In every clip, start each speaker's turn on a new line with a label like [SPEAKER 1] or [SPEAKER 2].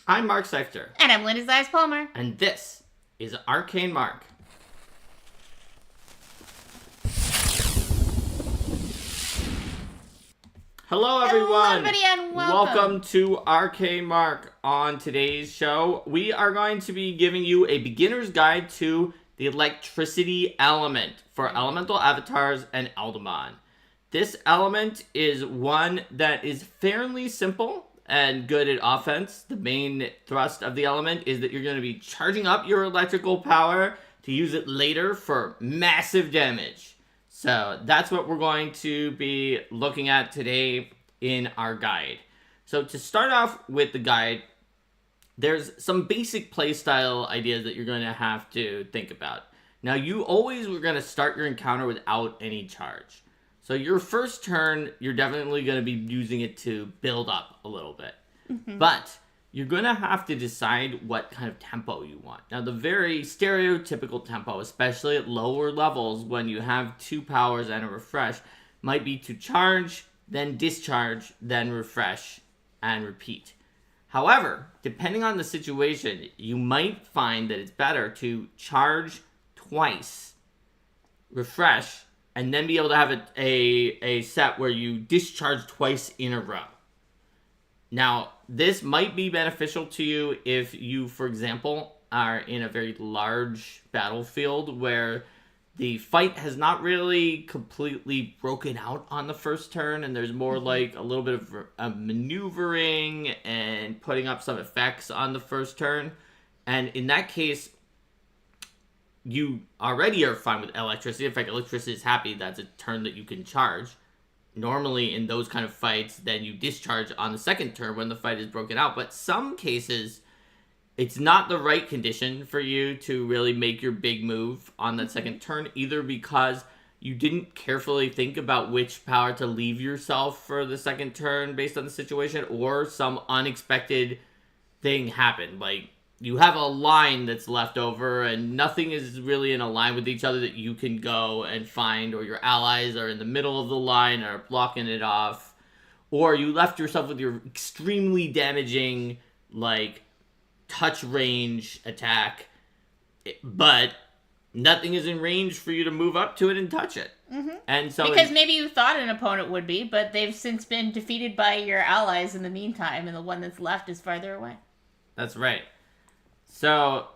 [SPEAKER 1] I'm Mark Seifter.
[SPEAKER 2] And I'm Linda Zies Palmer.
[SPEAKER 1] And this is Arcane Mark. Hello, everyone.
[SPEAKER 2] Hello, everybody, and
[SPEAKER 1] Welcome to Arcane Mark. On today's show, we are going to be giving you a beginner's guide to the electricity element for elemental avatars and Eldamon. This element is one that is fairly simple and good at offense. The main thrust of the element is that you're going to be charging up your electrical power to use it later for massive damage. So that's what we're going to be looking at today in our guide. So to start off with the guide, there's some basic playstyle ideas that you're going to have to think about. Now, you always were going to start your encounter without any charge. So your first turn, you're definitely going to be using it to build up a little bit. Mm-hmm. But you're going to have to decide what kind of tempo you want. Now, the very stereotypical tempo, especially at lower levels when you have 2 powers and a refresh, might be to charge, then discharge, then refresh, and repeat. However, depending on the situation, you might find that it's better to charge twice, refresh, and then be able to have a set where you discharge twice in a row. Now, this might be beneficial to you if you, for example, are in a very large battlefield where the fight has not really completely broken out on the first turn, and there's more like a little bit of maneuvering and putting up some effects on the first turn. And in that case, you already are fine with electricity. In fact, electricity is happy. That's a turn that you can charge. Normally, in those kind of fights, then you discharge on the second turn when the fight is broken out. But some cases, it's not the right condition for you to really make your big move on that second turn, either because you didn't carefully think about which power to leave yourself for the second turn based on the situation, or some unexpected thing happened. Like, you have a line that's left over and nothing is really in a line with each other that you can go and find, or your allies are in the middle of the line and are blocking it off, or you left yourself with your extremely damaging, like, touch range attack, but nothing is in range for you to move up to it and touch it. Mm-hmm. And so
[SPEAKER 2] because maybe you thought an opponent would be, but they've since been defeated by your allies in the meantime, and the one that's left is farther away.
[SPEAKER 1] That's right. So,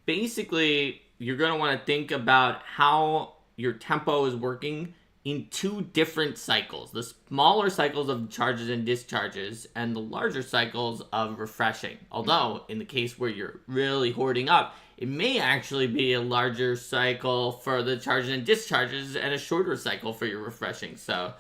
[SPEAKER 1] basically, you're going to want to think about how your tempo is working in 2 different cycles. The smaller cycles of charges and discharges, and the larger cycles of refreshing. Although, in the case where you're really hoarding up, it may actually be a larger cycle for the charges and discharges and a shorter cycle for your refreshing. So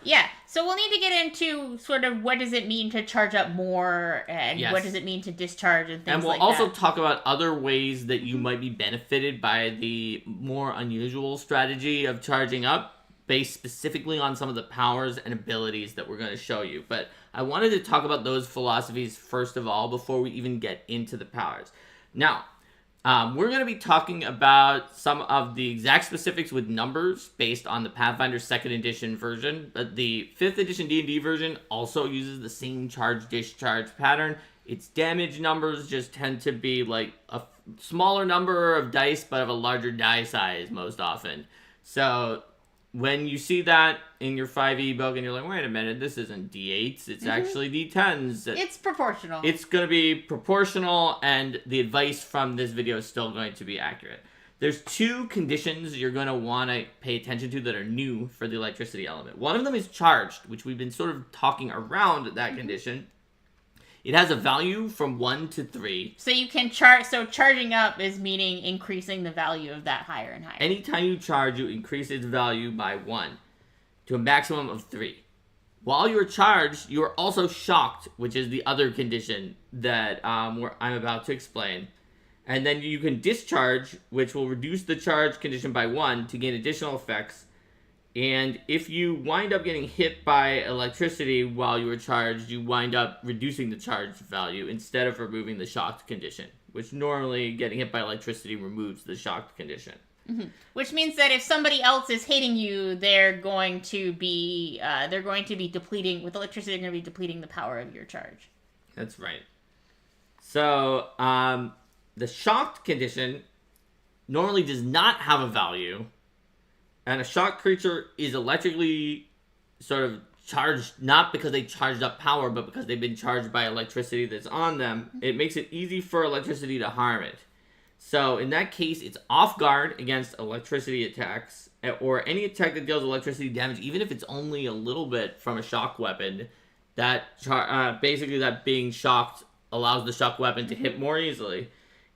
[SPEAKER 2] we'll need to get into sort of what does it mean to charge up more, and what does it mean to discharge and things like that.
[SPEAKER 1] And we'll also talk about other ways that you might be benefited by the more unusual strategy of charging up, based specifically on some of the powers and abilities that we're going to show you. But I wanted to talk about those philosophies first of all before we even get into the powers. Now, we're going to be talking about some of the exact specifics with numbers based on the Pathfinder 2nd Edition version, but the 5th Edition D&D version also uses the same charge-discharge pattern. Its damage numbers just tend to be like a smaller number of dice, but of a larger die size most often. So when you see that in your 5e book and you're like, wait a minute, this isn't D8s, it's actually D10s.
[SPEAKER 2] It's proportional.
[SPEAKER 1] It's going to be proportional, and the advice from this video is still going to be accurate. There's 2 conditions you're going to want to pay attention to that are new for the electricity element. One of them is charged, which we've been sort of talking around that condition. It has a value from 1 to 3.
[SPEAKER 2] So you can charge. So charging up is meaning increasing the value of that higher and higher.
[SPEAKER 1] Anytime you charge, you increase its value by 1 to a maximum of 3. While you're charged, you are also shocked, which is the other condition that I'm about to explain. And then you can discharge, which will reduce the charge condition by 1 to gain additional effects. And if you wind up getting hit by electricity while you were charged, you wind up reducing the charge value instead of removing the shocked condition, which normally getting hit by electricity removes the shocked condition.
[SPEAKER 2] Mm-hmm. Which means that if somebody else is hitting you, they're going to be depleting with electricity. They're going to be depleting the power of your charge.
[SPEAKER 1] That's right. So, the shocked condition normally does not have a value, and a shocked creature is electrically sort of charged, not because they charged up power, but because they've been charged by electricity that's on them. It makes it easy for electricity to harm it. So in that case, it's off guard against electricity attacks, or any attack that deals electricity damage, even if it's only a little bit from a shock weapon. Basically that being shocked allows the shock weapon to hit more easily.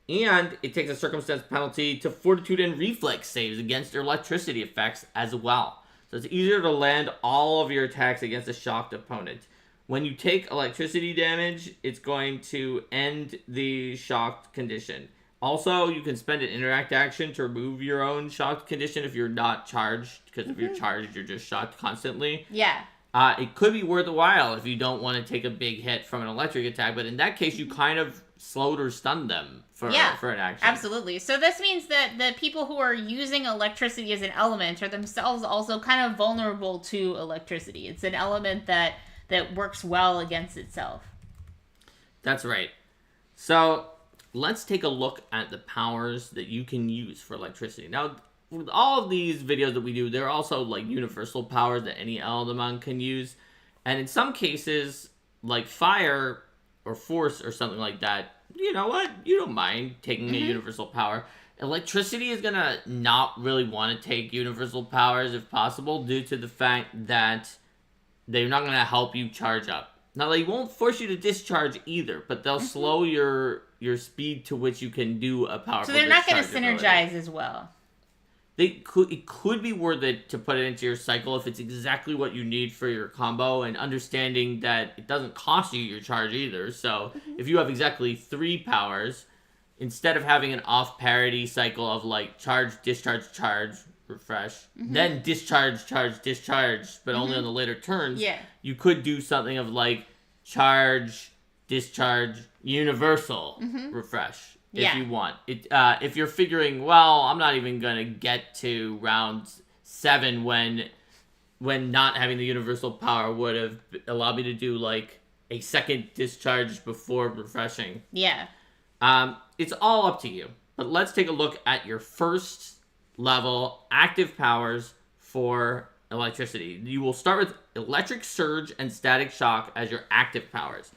[SPEAKER 1] And it takes a circumstance penalty to fortitude and reflex saves against electricity effects as well. So it's easier to land all of your attacks against a shocked opponent. When you take electricity damage, it's going to end the shocked condition. Also, you can spend an interact action to remove your own shocked condition if you're not charged, because if you're charged, you're just shocked constantly.
[SPEAKER 2] Yeah.
[SPEAKER 1] It could be worth a while if you don't want to take a big hit from an electric attack, but in that case, you kind of slowed or stunned them for an action.
[SPEAKER 2] Absolutely. So this means that the people who are using electricity as an element are themselves also kind of vulnerable to electricity. It's an element that works well against itself.
[SPEAKER 1] That's right. So let's take a look at the powers that you can use for electricity. Now, with all of these videos that we do, there are also like universal powers that any Eldamon can use. And in some cases, like fire or force or something like that, you know what? You don't mind taking a universal power. Electricity is going to not really want to take universal powers if possible, due to the fact that they're not going to help you charge up. Now, they won't force you to discharge either, but they'll slow your speed to which you can do a powerful.
[SPEAKER 2] So they're not going to synergize as well.
[SPEAKER 1] It could be worth it to put it into your cycle if it's exactly what you need for your combo, and understanding that it doesn't cost you your charge either. So if you have exactly 3 powers, instead of having an off parity cycle of like charge, discharge, refresh, then discharge, charge, discharge, but only on the later turns, you could do something of like charge, discharge, universal, refresh. If you want it, if you're figuring, well, I'm not even gonna get to round 7 when not having the universal power would have allowed me to do like a second discharge before refreshing.
[SPEAKER 2] Yeah.
[SPEAKER 1] It's all up to you. But let's take a look at your first level active powers for electricity. You will start with electric surge and static shock as your active powers.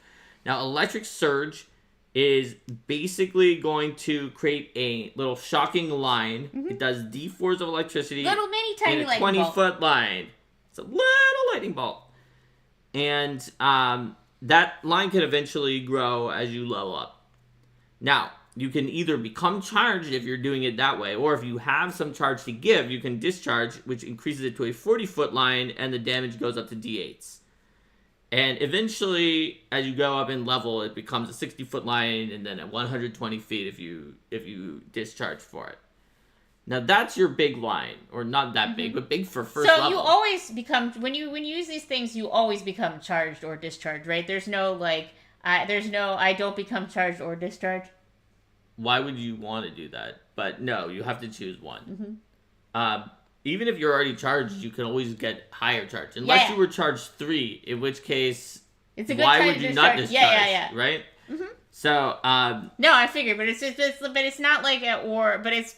[SPEAKER 1] Now, electric surge is basically going to create a little shocking line. It does D4s of electricity.
[SPEAKER 2] Little mini tiny
[SPEAKER 1] in a
[SPEAKER 2] lightning bolt.
[SPEAKER 1] 20-foot line. It's a little lightning bolt. And that line can eventually grow as you level up. Now, you can either become charged if you're doing it that way, or if you have some charge to give, you can discharge, which increases it to a 40-foot line, and the damage goes up to D8s. And eventually, as you go up in level, it becomes a 60-foot line, and then at 120 feet if you discharge for it. Now that's your big line, or not that big, but big for first level.
[SPEAKER 2] So you always become, when you use these things, you always become charged or discharged, right? There's no I don't become charged or discharged.
[SPEAKER 1] Why would you want to do that? But no, you have to choose one. Even if you're already charged, you can always get higher charge. Unless you were charged 3, in which case,
[SPEAKER 2] it's a good
[SPEAKER 1] why
[SPEAKER 2] time
[SPEAKER 1] would
[SPEAKER 2] to
[SPEAKER 1] you not discharge? Right? So,
[SPEAKER 2] no, I figured, but it's not like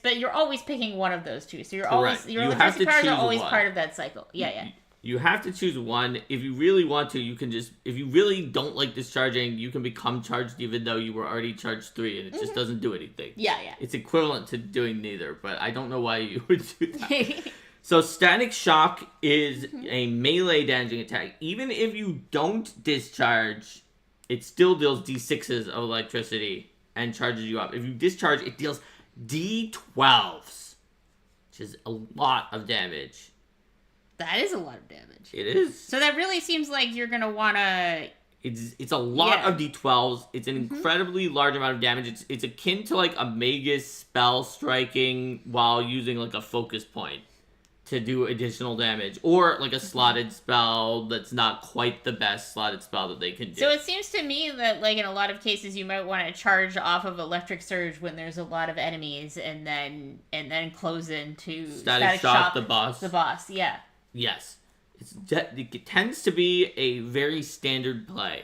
[SPEAKER 2] but you're always picking one of those two. So your electricity powers are always part of that cycle. Yeah.
[SPEAKER 1] You have to choose one. If you really want to, you can just, if you really don't like discharging, you can become charged even though you were already charged 3, and it just doesn't do anything.
[SPEAKER 2] Yeah.
[SPEAKER 1] It's equivalent to doing neither, but I don't know why you would do that. So static shock is a melee damaging attack. Even if you don't discharge, it still deals D6s of electricity and charges you up. If you discharge, it deals D12s, which is a lot of damage.
[SPEAKER 2] That is a lot of damage.
[SPEAKER 1] It is.
[SPEAKER 2] So that really seems like you're going to want to...
[SPEAKER 1] It's a lot of D12s. It's an incredibly large amount of damage. It's akin to like a Magus spell striking while using like a focus point to do additional damage, or like a slotted spell that's not quite the best slotted spell that they can do.
[SPEAKER 2] So it seems to me that like in a lot of cases you might want to charge off of electric surge when there's a lot of enemies, and then close into
[SPEAKER 1] static shock the boss.
[SPEAKER 2] Yeah.
[SPEAKER 1] Yes. It tends to be a very standard play.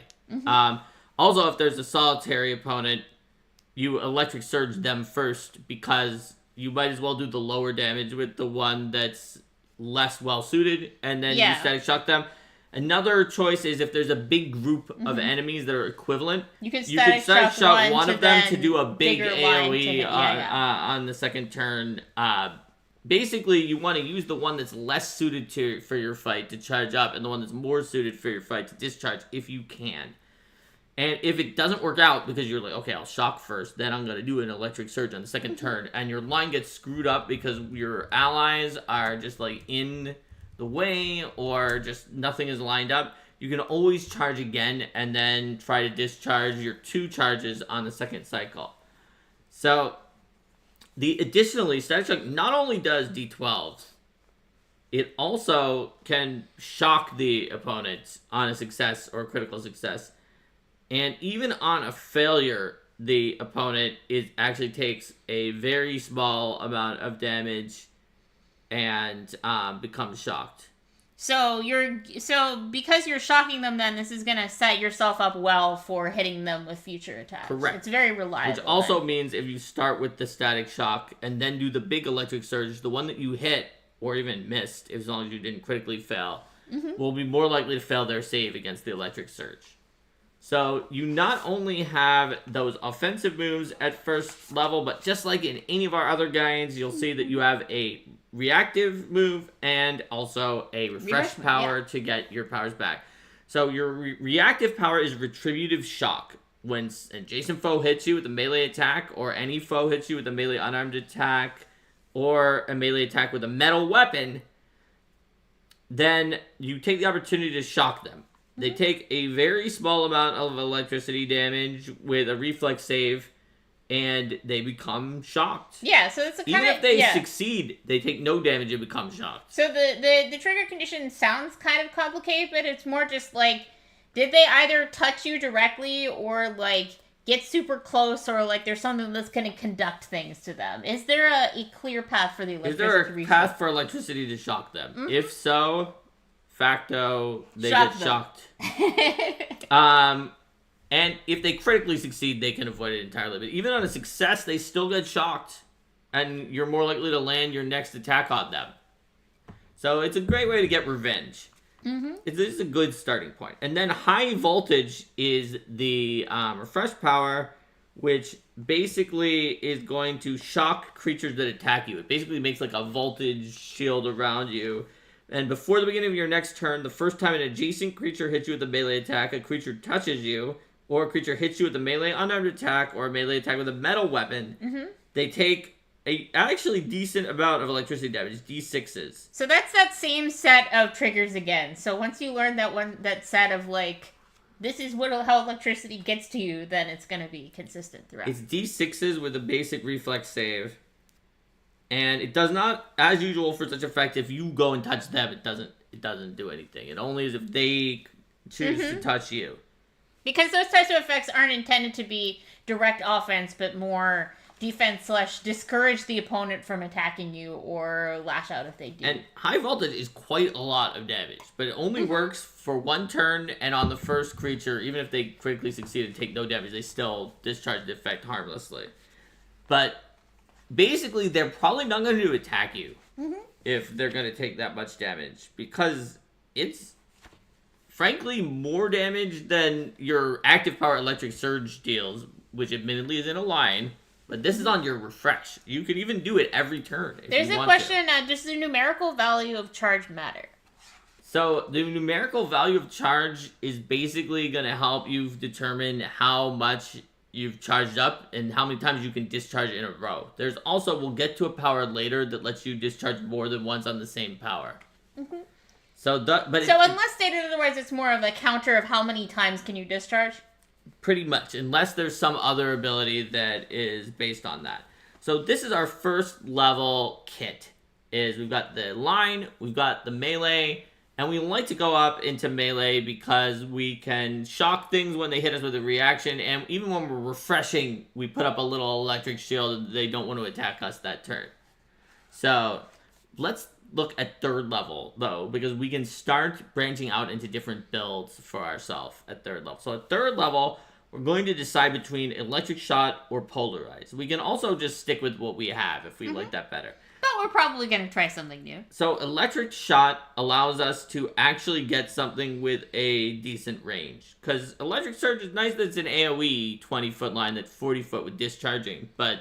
[SPEAKER 1] Also, if there's a solitary opponent, you electric surge them first because you might as well do the lower damage with the one that's less well suited, and then you static shock them. Another choice is if there's a big group of enemies that are equivalent,
[SPEAKER 2] you can static shock
[SPEAKER 1] one of them to do a big AoE on the second turn. Basically, you want to use the one that's less suited for your fight to charge up, and the one that's more suited for your fight to discharge if you can. And if it doesn't work out because you're like, okay, I'll shock first, then I'm going to do an electric surge on the second turn, and your line gets screwed up because your allies are just like in the way or just nothing is lined up, you can always charge again and then try to discharge your 2 charges on the second cycle. So, additionally, Static Shock not only does D12s, it also can shock the opponent on a success or a critical success. And even on a failure, the opponent actually takes a very small amount of damage and becomes shocked.
[SPEAKER 2] So because you're shocking them, then this is gonna set yourself up well for hitting them with future attacks.
[SPEAKER 1] Correct.
[SPEAKER 2] It's very reliable.
[SPEAKER 1] Which also means if you start with the static shock and then do the big electric surge, the one that you hit or even missed, as long as you didn't critically fail, will be more likely to fail their save against the electric surge. So you not only have those offensive moves at first level, but just like in any of our other guides, you'll see that you have a reactive move and also a refresh power to get your powers back. So your reactive power is retributive shock. When an adjacent foe hits you with a melee attack, or any foe hits you with a melee unarmed attack, or a melee attack with a metal weapon, then you take the opportunity to shock them. They take a very small amount of electricity damage with a reflex save, and they become shocked.
[SPEAKER 2] Yeah, so it's
[SPEAKER 1] even if they succeed, they take no damage and become shocked.
[SPEAKER 2] So the trigger condition sounds kind of complicated, but it's more just like, did they either touch you directly or like get super close, or like there's something that's going to conduct things to them? Is there a clear path for the electricity?
[SPEAKER 1] Is there a path for electricity to shock them? If so, facto, they get shocked. And if they critically succeed, they can avoid it entirely. But even on a success, they still get shocked, and you're more likely to land your next attack on them. So it's a great way to get revenge. This is a good starting point. And then high voltage is the refresh power, which basically is going to shock creatures that attack you. It basically makes like a voltage shield around you. And before the beginning of your next turn, the first time an adjacent creature hits you with a melee attack, a creature touches you, or a creature hits you with a melee unarmed attack, or a melee attack with a metal weapon, they take a actually decent amount of electricity damage, D6s.
[SPEAKER 2] So that's that same set of triggers again. So once you learn that set of like, this is how electricity gets to you, then it's going to be consistent throughout.
[SPEAKER 1] It's D6s with a basic reflex save. And it does not, as usual for such effect, if you go and touch them, it doesn't do anything. It only is if they choose to touch you. Because
[SPEAKER 2] those types of effects aren't intended to be direct offense, but more defense / discourage the opponent from attacking you or lash out if they do.
[SPEAKER 1] And high voltage is quite a lot of damage, but it only works for one turn, and on the first creature, even if they critically succeed and take no damage, they still discharge the effect harmlessly. But basically, they're probably not going to attack you if they're going to take that much damage, because it's frankly more damage than your active power electric surge deals, which admittedly is in a line, but this is on your refresh. You could even do it every turn.
[SPEAKER 2] There's a question, does the numerical value of charge matter?
[SPEAKER 1] So the numerical value of charge is basically going to help you determine how much you've charged up and how many times you can discharge in a row. There's also, we'll get to a power later that lets you discharge more than once on the same power. So
[SPEAKER 2] unless stated otherwise, it's more of a counter of how many times can you discharge?
[SPEAKER 1] Pretty much, unless there's some other ability that is based on that. So this is our first level kit. We've got the line, we've got the melee, and we like to go up into melee because we can shock things when they hit us with a reaction, and even when we're refreshing, we put up a little electric shield. They don't want to attack us that turn. So let's look at third level, though, because we can start branching out into different builds for ourselves at third level. So at third level, we're going to decide between electric shot or polarized. We can also just stick with what we have if we like that better.
[SPEAKER 2] But we're probably going to try something new.
[SPEAKER 1] So electric shot allows us to actually get something with a decent range. Because electric surge is nice that it's an AoE 20-foot line that's 40-foot with discharging. But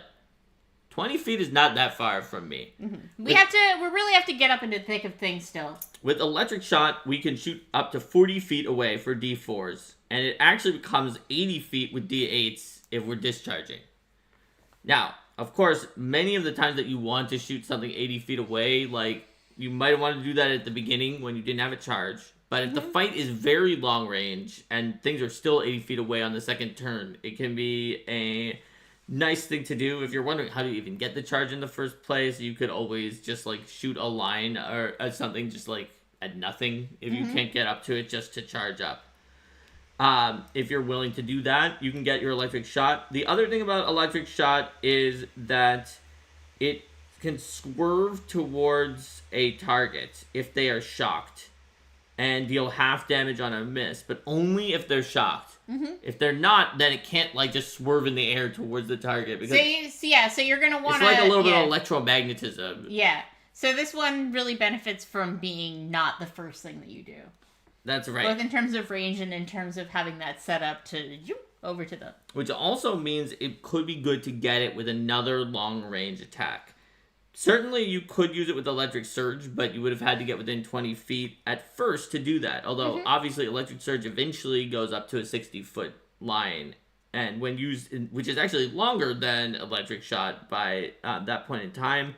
[SPEAKER 1] 20 feet is not that far from me.
[SPEAKER 2] Mm-hmm. We really have to get up into the thick of things still.
[SPEAKER 1] With electric shot, we can shoot up to 40 feet away for D4s. And it actually becomes 80 feet with D8s if we're discharging. Now, of course, many of the times that you want to shoot something 80 feet away, like, you might want to do that at the beginning when you didn't have a charge. But if the fight is very long range and things are still 80 feet away on the second turn, it can be a nice thing to do. If you're wondering how to even get the charge in the first place, you could always just, like, shoot a line or something just, like, at nothing if you can't get up to it just to charge up. If you're willing to do that, you can get your electric shot. The other thing about electric shot is that it can swerve towards a target if they are shocked and deal half damage on a miss, but only if they're shocked. If they're not, then it can't, like, just swerve in the air towards the target. Because
[SPEAKER 2] so you're going to want to...
[SPEAKER 1] It's like a little bit of electromagnetism.
[SPEAKER 2] Yeah. So this one really benefits from being not the first thing that you do.
[SPEAKER 1] That's right.
[SPEAKER 2] Both in terms of range and in terms of having that set up to over to them.
[SPEAKER 1] Which also means it could be good to get it with another long range attack. Certainly you could use it with electric surge, but you would have had to get within 20 feet at first to do that. Although obviously electric surge eventually goes up to a 60-foot line. And when used, which is actually longer than electric shot by that point in time.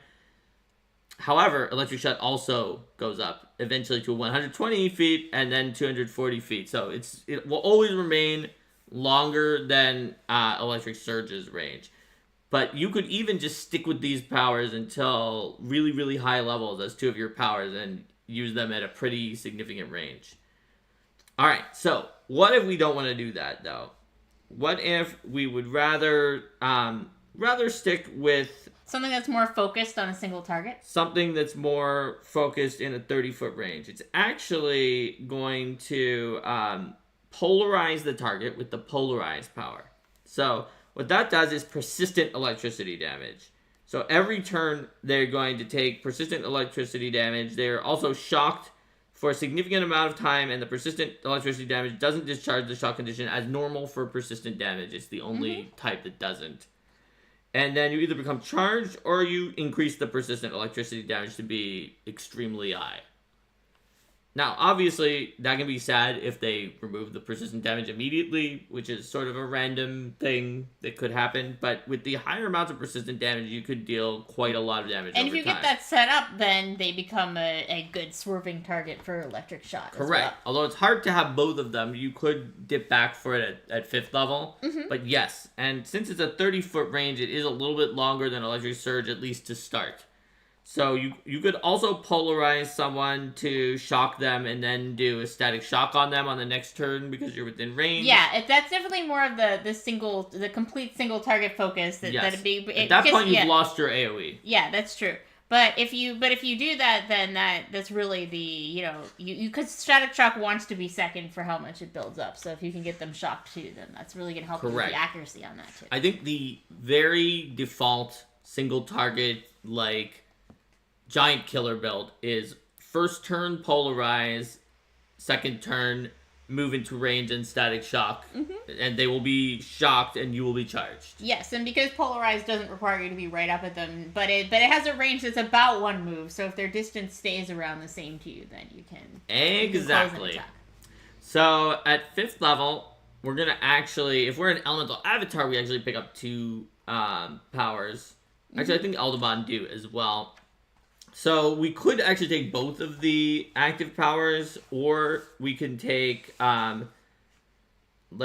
[SPEAKER 1] However, electric shot also goes up eventually to 120 feet and then 240 feet. So it will always remain longer than electric surge's range. But you could even just stick with these powers until really, really high levels as two of your powers and use them at a pretty significant range. All right, so what if we don't want to do that, though? What if we would rather stick with...
[SPEAKER 2] something that's more focused on a single target?
[SPEAKER 1] Something that's more focused in a 30-foot range. It's actually going to polarize the target with the polarized power. So what that does is persistent electricity damage. So every turn they're going to take persistent electricity damage. They're also shocked for a significant amount of time, and the persistent electricity damage doesn't discharge the shock condition as normal for persistent damage. It's the only type that doesn't. And then you either become charged or you increase the persistent electricity damage to be extremely high. Now, obviously, that can be sad if they remove the persistent damage immediately, which is sort of a random thing that could happen. But with the higher amounts of persistent damage, you could deal quite a lot of damage
[SPEAKER 2] and
[SPEAKER 1] over
[SPEAKER 2] if you
[SPEAKER 1] time.
[SPEAKER 2] get that set up, then they become a good swerving target for electric shot.
[SPEAKER 1] Correct.
[SPEAKER 2] Well.
[SPEAKER 1] Although it's hard to have both of them, you could dip back for it at 5th level. But yes, and since it's a 30-foot range, it is a little bit longer than electric surge, at least to start. So you could also polarize someone to shock them and then do a static shock on them on the next turn because you're within range.
[SPEAKER 2] Yeah, that's definitely more of the complete single target focus.
[SPEAKER 1] Yes.
[SPEAKER 2] At
[SPEAKER 1] that point, you've lost your AoE.
[SPEAKER 2] Yeah, that's true. But if you do that, then that's really the you because static shock wants to be second for how much it builds up. So if you can get them shocked too, then that's really gonna help you with the accuracy on that too.
[SPEAKER 1] I think the very default single target giant killer build is first turn polarize, second turn move into range and static shock, and they will be shocked and you will be charged.
[SPEAKER 2] Yes, and because polarize doesn't require you to be right up at them, but it has a range that's about one move, so if their distance stays around the same to you, then you can
[SPEAKER 1] exactly.
[SPEAKER 2] attack.
[SPEAKER 1] So at 5th level, we're gonna actually, if we're an elemental avatar, we actually pick up 2 powers. Actually, I think Aldebaran do as well. So we could actually take both of the active powers, or we can take, let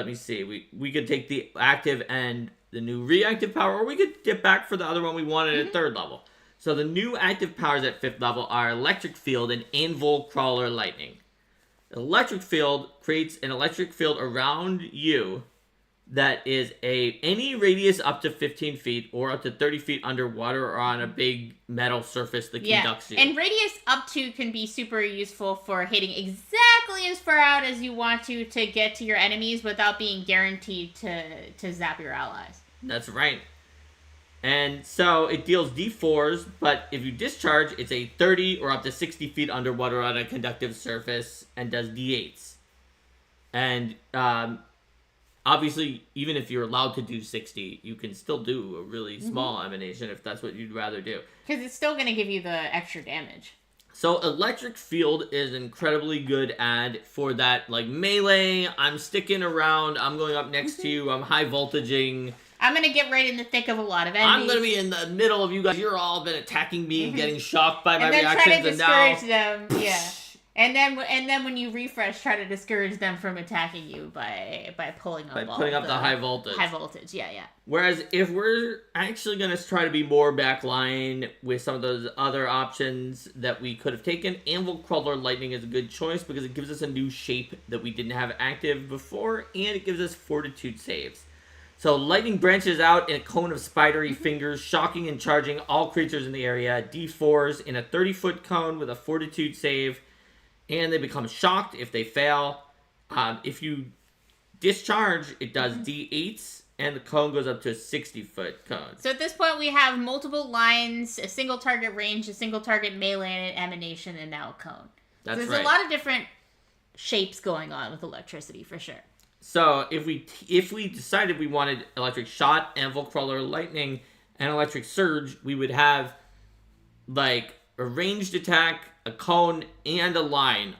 [SPEAKER 1] me see, we could take the active and the new reactive power, or we could dip back for the other one we wanted at 3rd level. So the new active powers at 5th level are Electric Field and Anvil Crawler Lightning. Electric Field creates an electric field around you that is any radius up to 15 feet or up to 30 feet underwater or on a big metal surface that conducts you.
[SPEAKER 2] And radius up to can be super useful for hitting exactly probably as far out as you want to get to your enemies without being guaranteed to zap your allies.
[SPEAKER 1] That's right. And so it deals D4s, but if you discharge, it's a 30 or up to 60 feet underwater on a conductive surface and does D8s. And obviously, even if you're allowed to do 60, you can still do a really small emanation if that's what you'd rather do.
[SPEAKER 2] Because it's still going to give you the extra damage.
[SPEAKER 1] So electric field is an incredibly good ad for that, like, melee, I'm sticking around, I'm going up next to you, I'm high voltaging.
[SPEAKER 2] I'm going to get right in the thick of a lot of enemies.
[SPEAKER 1] I'm going to be in the middle of you guys. You're all been attacking me and getting shocked by my
[SPEAKER 2] and then
[SPEAKER 1] reactions.
[SPEAKER 2] Try to discourage
[SPEAKER 1] them.
[SPEAKER 2] Yeah. And then when you refresh, try to discourage them from attacking you by pulling up
[SPEAKER 1] the high voltage.
[SPEAKER 2] High voltage, yeah.
[SPEAKER 1] Whereas if we're actually going to try to be more backline with some of those other options that we could have taken, Anvil Crawler Lightning is a good choice because it gives us a new shape that we didn't have active before, and it gives us fortitude saves. So lightning branches out in a cone of spidery fingers, shocking and charging all creatures in the area. D4s in a 30-foot cone with a fortitude save, and they become shocked if they fail. If you discharge, it does D8s, and the cone goes up to a 60-foot cone.
[SPEAKER 2] So at this point, we have multiple lines, a single target range, a single target melee, and an emanation, and now a cone.
[SPEAKER 1] That's
[SPEAKER 2] so there's
[SPEAKER 1] right.
[SPEAKER 2] a lot of different shapes going on with electricity, for sure.
[SPEAKER 1] So if we decided we wanted electric shot, anvil crawler, lightning, and electric surge, we would have like a ranged attack, a cone, and a line.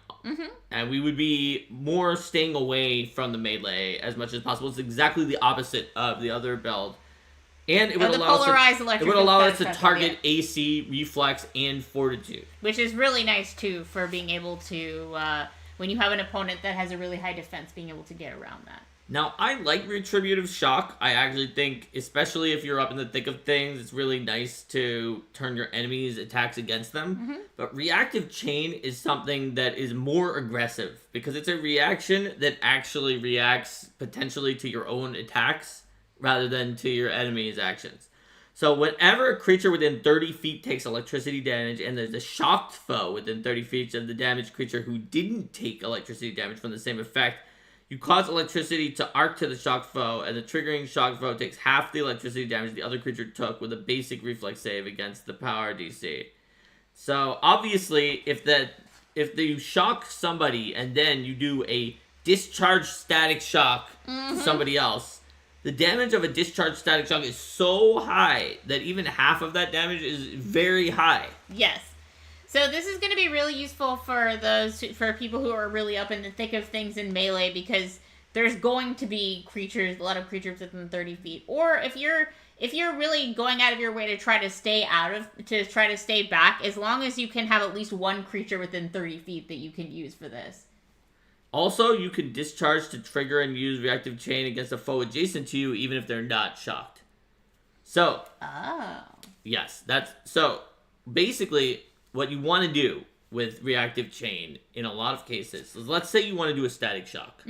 [SPEAKER 1] And we would be more staying away from the melee as much as possible. It's exactly the opposite of the other build. And it would allow us to target AC, reflex, and fortitude.
[SPEAKER 2] Which is really nice, too, for being able to, when you have an opponent that has a really high defense, being able to get around that.
[SPEAKER 1] Now, I like Retributive Shock. I actually think, especially if you're up in the thick of things, it's really nice to turn your enemies' attacks against them. But Reactive Chain is something that is more aggressive, because it's a reaction that actually reacts potentially to your own attacks, rather than to your enemy's actions. So whenever a creature within 30 feet takes electricity damage, and there's a shocked foe within 30 feet of the damaged creature who didn't take electricity damage from the same effect, you cause electricity to arc to the shocked foe, and the triggering shocked foe takes half the electricity damage the other creature took with a basic reflex save against the power DC. So obviously, if you shock somebody and then you do a discharge static shock to somebody else, the damage of a discharge static shock is so high that even half of that damage is very high.
[SPEAKER 2] Yes. So this is going to be really useful for people who are really up in the thick of things in melee, because there's going to be a lot of creatures within 30 feet. Or if you're really going out of your way to try to stay back, as long as you can have at least one creature within 30 feet that you can use for this.
[SPEAKER 1] Also, you can discharge to trigger and use Reactive Chain against a foe adjacent to you, even if they're not shocked. So, yes, so basically what you want to do with Reactive Chain in a lot of cases is, let's say you want to do a static shock.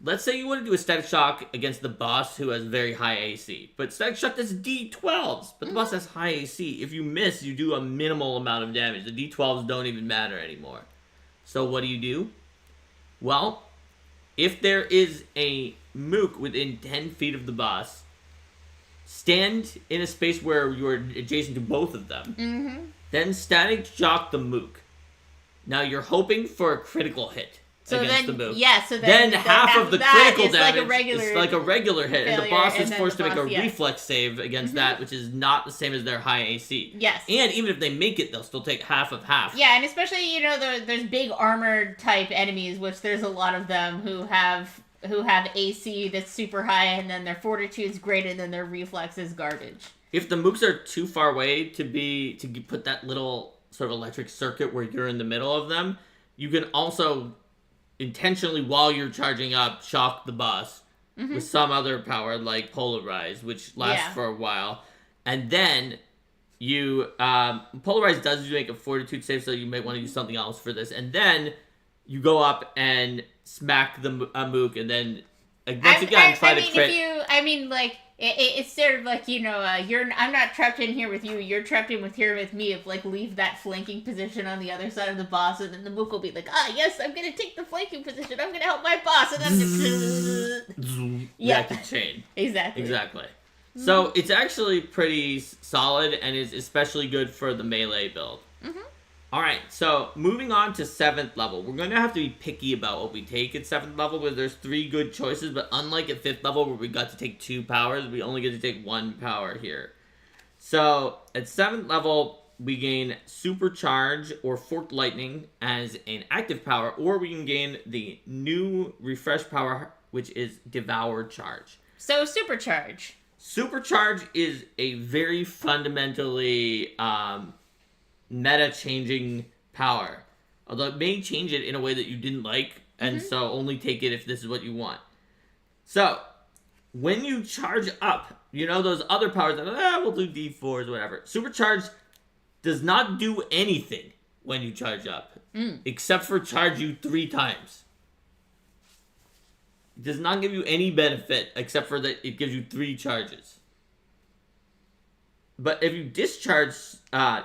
[SPEAKER 1] Let's say you want to do a static shock against the boss who has very high AC, but static shock does D12s, but the boss has high AC. If you miss, you do a minimal amount of damage. The D12s don't even matter anymore. So what do? Well, if there is a mook within 10 feet of the boss, stand in a space where you are adjacent to both of them. Then static shock the mook. Now you're hoping for a critical hit against the mook.
[SPEAKER 2] Yeah, so then
[SPEAKER 1] half of the critical damage
[SPEAKER 2] is
[SPEAKER 1] like a regular hit, and the boss is forced to make a
[SPEAKER 2] yes.
[SPEAKER 1] reflex save against that, which is not the same as their high AC.
[SPEAKER 2] Yes.
[SPEAKER 1] And even if they make it, they'll still take half of half.
[SPEAKER 2] Yeah, and especially, there's big armored type enemies, which there's a lot of them who have AC that's super high, and then their fortitude's great, and then their reflex is garbage.
[SPEAKER 1] If the mooks are too far away to put that little sort of electric circuit where you're in the middle of them, you can also intentionally, while you're charging up, shock the boss with some other power like polarize, which lasts for a while. And then you polarize does make a fortitude save, so you might want to use something else for this. And then you go up and smack the mook, and then once again try to crit.
[SPEAKER 2] It's sort of like, I'm not trapped in here with you. You're trapped in here with me. If like leave that flanking position on the other side of the boss, and then the mook will be like, yes, I'm gonna take the flanking position. I'm gonna help my boss, and I'm just
[SPEAKER 1] reactive chain.
[SPEAKER 2] Exactly.
[SPEAKER 1] So it's actually pretty solid, and is especially good for the melee build. Alright, so moving on to 7th level. We're going to have to be picky about what we take at 7th level, because there's 3 good choices, but unlike at 5th level where we got to take 2 powers, we only get to take 1 power here. So at 7th level, we gain Supercharge or Forked Lightning as an active power, or we can gain the new refresh power, which is Devour Charge.
[SPEAKER 2] So Supercharge.
[SPEAKER 1] Supercharge is a very fundamentally meta-changing power. Although it may change it in a way that you didn't like, and so only take it if this is what you want. So, when you charge up, those other powers that, we'll do D4s, whatever. Supercharge does not do anything when you charge up, except for charge you 3 times. It does not give you any benefit, except for that it gives you 3 charges. But if you discharge,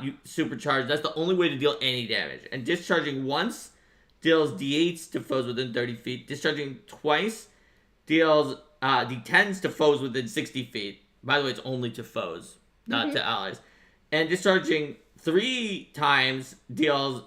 [SPEAKER 1] you supercharge, that's the only way to deal any damage. And discharging once deals D8s to foes within 30 feet. Discharging twice deals D10s to foes within 60 feet. By the way, it's only to foes, not to allies. And discharging 3 times deals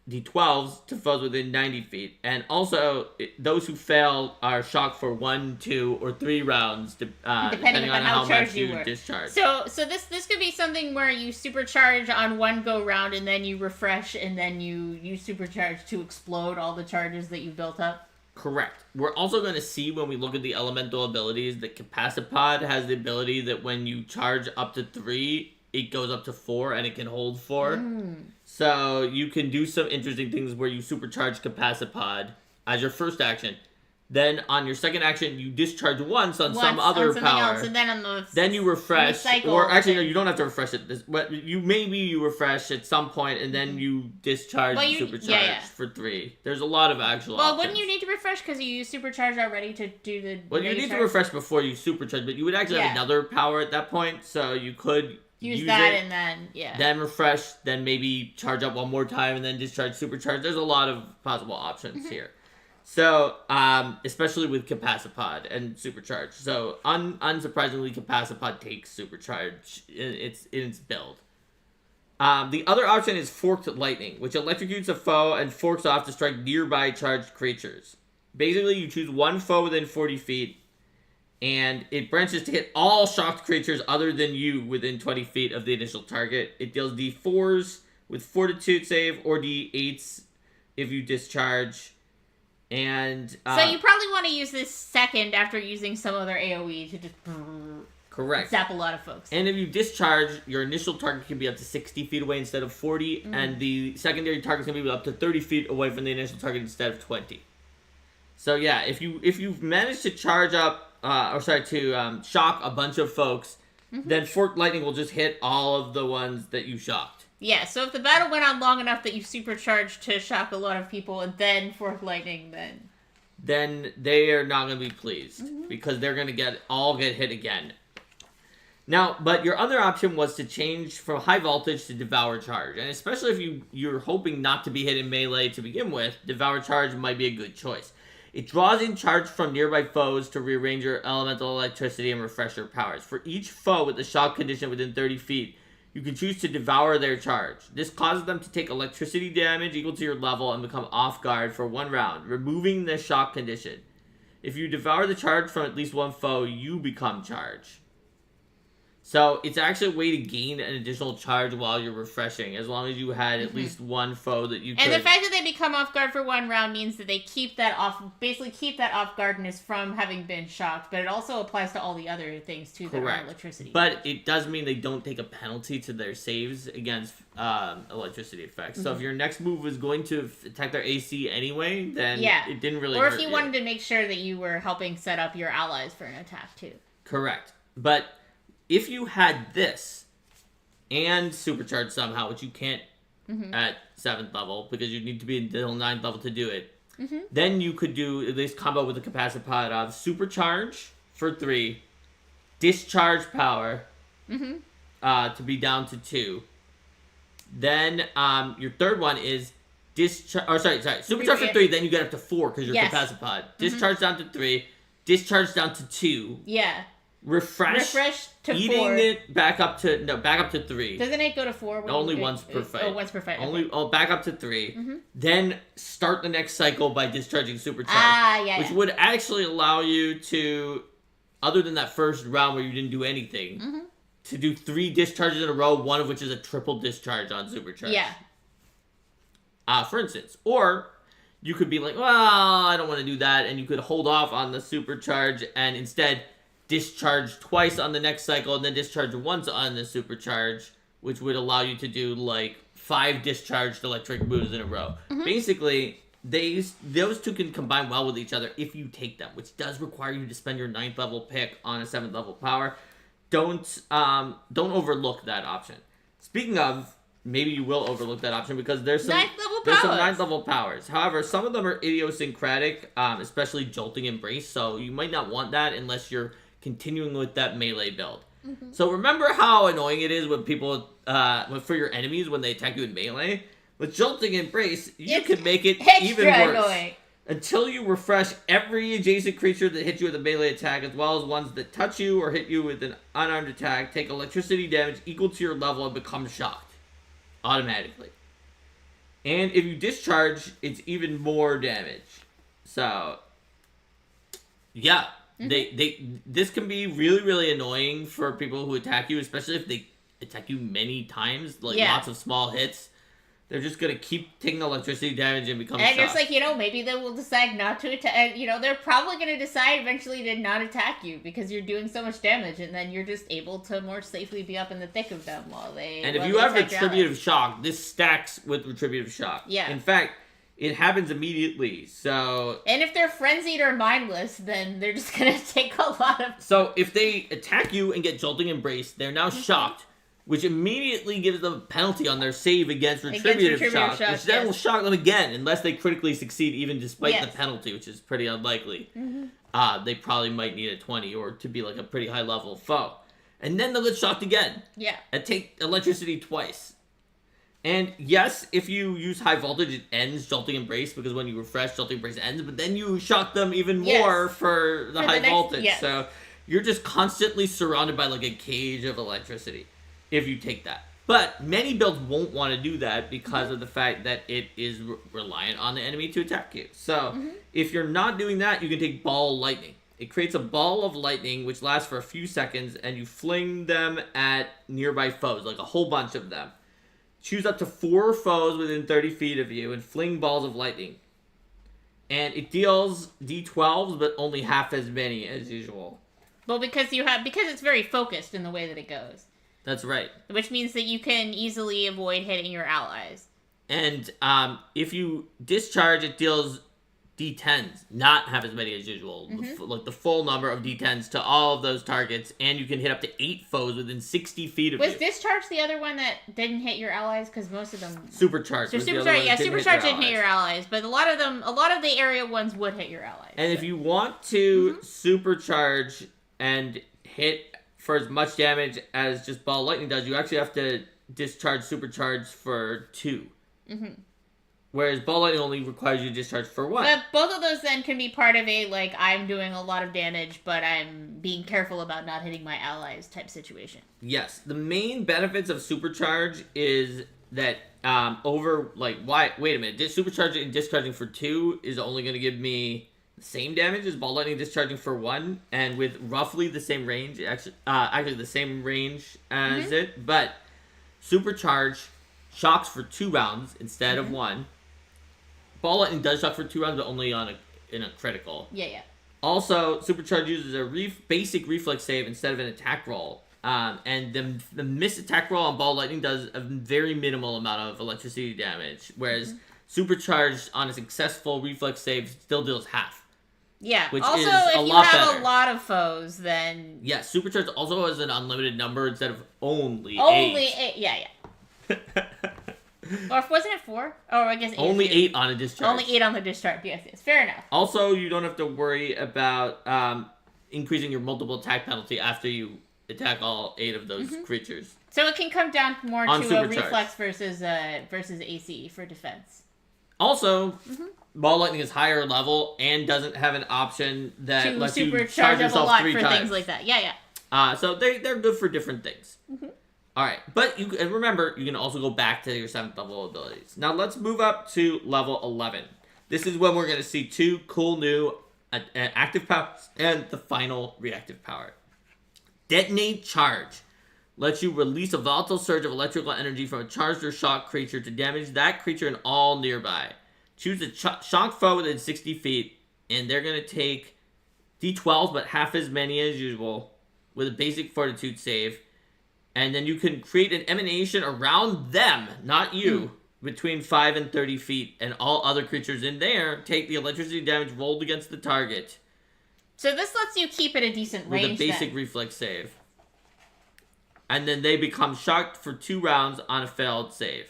[SPEAKER 1] D12s to foes within 90 feet. And also, those who fail are shocked for 1, 2, or 3 rounds, depending on how much you discharge.
[SPEAKER 2] So this could be something where you supercharge on one go round, and then you refresh, and then you supercharge to explode all the charges that you built up?
[SPEAKER 1] Correct. We're also going to see when we look at the elemental abilities that Capacipod has the ability that when you charge up to 3, it goes up to 4, and it can hold 4. So you can do some interesting things where you supercharge Capacipod as your first action. Then on your second action, you discharge once on some other power.
[SPEAKER 2] Else, and then
[SPEAKER 1] then you refresh, or actually no, you don't have to refresh it. But you refresh at some point, and then you discharge supercharge for 3. There's a lot of actual.
[SPEAKER 2] Well,
[SPEAKER 1] options.
[SPEAKER 2] wouldn't you need to refresh because you used supercharge already to do the?
[SPEAKER 1] Well, you need to refresh before you supercharge, but you would actually have another power at that point, so you could. Use
[SPEAKER 2] that
[SPEAKER 1] it,
[SPEAKER 2] and
[SPEAKER 1] then refresh, then maybe charge up one more time and then discharge supercharge. There's a lot of possible options here. So, especially with Capacipod and supercharge. So, unsurprisingly, Capacipod takes supercharge in its build. The other option is Forked Lightning, which electrocutes a foe and forks off to strike nearby charged creatures. Basically, you choose one foe within 40 feet, and it branches to hit all shocked creatures other than you within 20 feet of the initial target. It deals D4s with Fortitude save, or D8s if you discharge. And
[SPEAKER 2] so you probably want to use this second after using some other AoE to just
[SPEAKER 1] correct
[SPEAKER 2] zap a lot of folks.
[SPEAKER 1] And if you discharge, your initial target can be up to 60 feet away instead of 40, and the secondary target can be up to 30 feet away from the initial target instead of 20. So yeah, if you've managed to charge up, shock a bunch of folks, then Forked Lightning will just hit all of the ones that you shocked.
[SPEAKER 2] Yeah, so if the battle went on long enough that you supercharged to shock a lot of people and then Forked Lightning,
[SPEAKER 1] then they are not going to be pleased because they're going to get hit again. Now, but your other option was to change from High Voltage to Devour Charge, and especially if you're hoping not to be hit in melee to begin with, Devour Charge might be a good choice. It draws in charge from nearby foes to rearrange your elemental electricity and refresher powers. For each foe with a shock condition within 30 feet, you can choose to devour their charge. This causes them to take electricity damage equal to your level and become off guard for 1 round, removing the shock condition. If you devour the charge from at least one foe, you become charged. So it's actually a way to gain an additional charge while you're refreshing, as long as you had at least one foe that you could.
[SPEAKER 2] And the fact that they become off guard for 1 round means that they keep that off guardness from having been shocked, but it also applies to all the other things too that are electricity.
[SPEAKER 1] But it does mean they don't take a penalty to their saves against electricity effects. So if your next move was going to attack their AC anyway, then it didn't really hurt you.
[SPEAKER 2] Or if you wanted to make sure that you were helping set up your allies for an attack too.
[SPEAKER 1] Correct. But if you had this and supercharge somehow, which you can't at 7th level because you need to be until 9th level to do it, then you could do at least combo with the Capacipod of supercharge for 3, discharge power
[SPEAKER 2] Mm-hmm.
[SPEAKER 1] to be down to 2. Then your third one is discharge. Oh, sorry. Supercharge for 3. Then you get up to 4 because you're capacipod. Discharge down to 3. Discharge down to 2.
[SPEAKER 2] Yeah.
[SPEAKER 1] Refresh
[SPEAKER 2] to
[SPEAKER 1] eating
[SPEAKER 2] 4.
[SPEAKER 1] it back up to 3.
[SPEAKER 2] Doesn't it go to 4?
[SPEAKER 1] Only once per fight.
[SPEAKER 2] Oh, once per fight.
[SPEAKER 1] Back up to 3.
[SPEAKER 2] Mm-hmm.
[SPEAKER 1] Then start the next cycle by discharging supercharge. Which
[SPEAKER 2] Yeah.
[SPEAKER 1] would actually allow you to, other than that first round where you didn't do anything, to do 3 discharges in a row, one of which is a triple discharge on supercharge.
[SPEAKER 2] Yeah.
[SPEAKER 1] For instance. Or you could be like, well, I don't want to do that, and you could hold off on the supercharge and instead discharge twice on the next cycle and then discharge once on the supercharge, which would allow you to do like 5 discharged electric moves in a row. Basically, those two can combine well with each other if you take them, which does require you to spend your 9th level pick on a 7th level power. Don't overlook that option. Speaking of, maybe you will overlook that option because there's some 9th level powers. However, some of them are idiosyncratic, especially Jolting Embrace, so you might not want that unless you're continuing with that melee build. So remember how annoying it is when people, for your enemies when they attack you in melee? With Jolting Embrace, you can make it even worse.
[SPEAKER 2] Annoying.
[SPEAKER 1] Until you refresh every adjacent creature that hits you with a melee attack, as well as ones that touch you or hit you with an unarmed attack, take electricity damage equal to your level and become shocked. Automatically. And if you discharge, it's even more damage. So, yeah. This can be really, really annoying for people who attack you, especially if they attack you many times, like lots of small hits. They're just gonna keep taking electricity damage and become shocked.
[SPEAKER 2] And it's like, maybe they will decide not to attack. They're probably gonna decide eventually to not attack you because you're doing so much damage, and then you're just able to more safely be up in the thick of them while they.
[SPEAKER 1] And if you have Retributive Shock, this stacks with Retributive Shock.
[SPEAKER 2] Yeah.
[SPEAKER 1] In fact, it happens immediately. So.
[SPEAKER 2] And if they're frenzied or mindless, then they're just gonna take a lot of.
[SPEAKER 1] So if they attack you and get Jolting Embrace, they're now shocked, which immediately gives them a penalty on their save against Retributive Shock, which then will shock them again unless they critically succeed even despite the penalty, which is pretty unlikely. They probably might need a 20 or to be like a pretty high level foe. And then they'll get shocked again.
[SPEAKER 2] Yeah.
[SPEAKER 1] And take electricity twice. And yes, if you use high voltage, it ends Jolting Embrace because when you refresh, Jolting Embrace ends, but then you shock them even more for the high voltage. Yes. So you're just constantly surrounded by like a cage of electricity if you take that. But many builds won't want to do that because of the fact that it is reliant on the enemy to attack you. So if you're not doing that, you can take Ball Lightning. It creates a ball of lightning which lasts for a few seconds and you fling them at nearby foes, like a whole bunch of them. Choose up to 4 foes within 30 feet of you and fling balls of lightning. And it deals D12s, but only half as many as usual.
[SPEAKER 2] Well, because it's very focused in the way that it goes.
[SPEAKER 1] That's right.
[SPEAKER 2] Which means that you can easily avoid hitting your allies.
[SPEAKER 1] And if you discharge, it deals D10s, not half as many as usual. Like the full number of D10s to all of those targets, and you can hit up to 8 foes within 60 feet of you.
[SPEAKER 2] Was discharge the other one that didn't hit your allies? Because most of them.
[SPEAKER 1] Supercharge.
[SPEAKER 2] So supercharge, supercharge didn't hit your allies, but a lot of the area ones would hit your allies.
[SPEAKER 1] And if you want to supercharge and hit for as much damage as just Ball Lightning does, you actually have to discharge supercharge for 2. Whereas Ball Lightning only requires you to discharge for 1.
[SPEAKER 2] But both of those then can be part of a, like, I'm doing a lot of damage, but I'm being careful about not hitting my allies type situation.
[SPEAKER 1] Yes. The main benefits of supercharge is that wait a minute, supercharging and discharging for 2 is only going to give me the same damage as Ball Lightning discharging for 1, and with roughly the same range, actually the same range as it, but supercharge shocks for 2 rounds instead of 1. Ball Lightning does shock for 2 rounds, but only in a critical.
[SPEAKER 2] Yeah.
[SPEAKER 1] Also, supercharge uses a basic reflex save instead of an attack roll. And the missed attack roll on Ball Lightning does a very minimal amount of electricity damage, whereas supercharged on a successful reflex save still deals half.
[SPEAKER 2] Yeah.
[SPEAKER 1] Which
[SPEAKER 2] also,
[SPEAKER 1] is a
[SPEAKER 2] if you
[SPEAKER 1] lot
[SPEAKER 2] have
[SPEAKER 1] better.
[SPEAKER 2] A lot of foes, then
[SPEAKER 1] yeah, supercharged also has an unlimited number instead of only 8.
[SPEAKER 2] Only 8. Yeah. Or wasn't it 4? Oh, I guess 8.
[SPEAKER 1] Only 8 on a discharge.
[SPEAKER 2] Only 8 on the discharge. Yes. Fair enough.
[SPEAKER 1] Also, you don't have to worry about increasing your multiple attack penalty after you attack all 8 of those creatures.
[SPEAKER 2] So it can come down more
[SPEAKER 1] On
[SPEAKER 2] to a
[SPEAKER 1] supercharge.
[SPEAKER 2] reflex versus AC for defense.
[SPEAKER 1] Also, Ball Lightning is higher level and doesn't have an option that
[SPEAKER 2] To
[SPEAKER 1] lets you
[SPEAKER 2] supercharge
[SPEAKER 1] charge
[SPEAKER 2] up a
[SPEAKER 1] yourself
[SPEAKER 2] lot
[SPEAKER 1] 3
[SPEAKER 2] for
[SPEAKER 1] times.
[SPEAKER 2] things like that. Yeah.
[SPEAKER 1] So they're good for different things. All right, but and remember, you can also go back to your 7th level abilities. Now let's move up to level 11. This is when we're going to see 2 cool new active powers and the final reactive power. Detonate Charge lets you release a volatile surge of electrical energy from a charged or shocked creature to damage that creature and all nearby. Choose a shocked foe within 60 feet, and they're going to take D12, but half as many as usual, with a basic fortitude save. And then you can create an emanation around them, not you, between 5 and 30 feet, and all other creatures in there take the electricity damage rolled against the target
[SPEAKER 2] So this lets you keep at a decent
[SPEAKER 1] with
[SPEAKER 2] range.
[SPEAKER 1] a basic
[SPEAKER 2] then.
[SPEAKER 1] reflex save. And then they become shocked for 2 rounds on a failed save.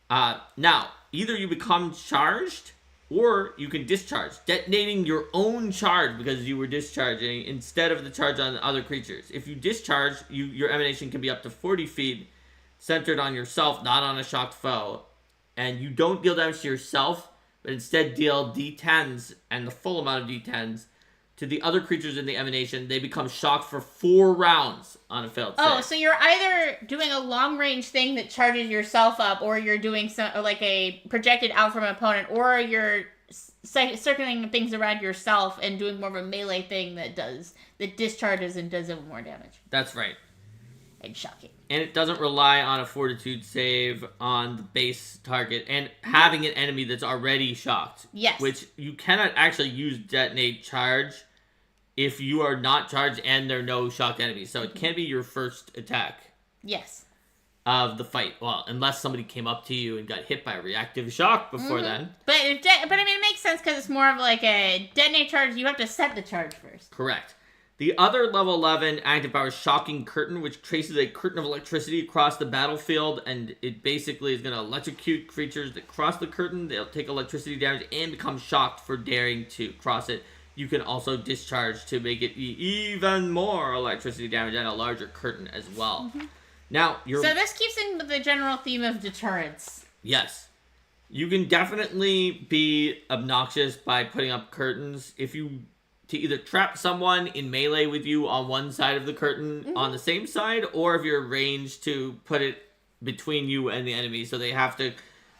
[SPEAKER 1] Now, either you become charged or you can discharge, detonating your own charge because you were discharging instead of the charge on other creatures. If you discharge, your emanation can be up to 40 feet, centered on yourself, not on a shocked foe. And you don't deal damage to yourself, but instead deal D10s and the full amount of D10s to the other creatures in the emanation. They become shocked for 4 rounds on a failed save.
[SPEAKER 2] Oh, so you're either doing a long range thing that charges yourself up, or you're doing like a projected out from an opponent, or you're circling things around yourself and doing more of a melee thing that discharges and does more damage.
[SPEAKER 1] That's right.
[SPEAKER 2] And shocking.
[SPEAKER 1] And it doesn't rely on a fortitude save on the base target and having an enemy that's already shocked.
[SPEAKER 2] Yes.
[SPEAKER 1] Which you cannot actually use detonate charge if you are not charged and there are no shocked enemies. So it can be your first attack
[SPEAKER 2] Yes.
[SPEAKER 1] of the fight. Well, unless somebody came up to you and got hit by a reactive shock before then.
[SPEAKER 2] But I mean, it makes sense because it's more of like a detonate charge. You have to set the charge first.
[SPEAKER 1] Correct. The other level 11 active power is Shocking Curtain, which traces a curtain of electricity across the battlefield, and it basically is going to electrocute creatures that cross the curtain. They'll take electricity damage and become shocked for daring to cross it. You can also discharge to make it even more electricity damage and a larger curtain as well. Now,
[SPEAKER 2] So this keeps in with the general theme of deterrence.
[SPEAKER 1] Yes. You can definitely be obnoxious by putting up curtains to either trap someone in melee with you on one side of the curtain on the same side, or if you're arranged to put it between you and the enemy, so they have to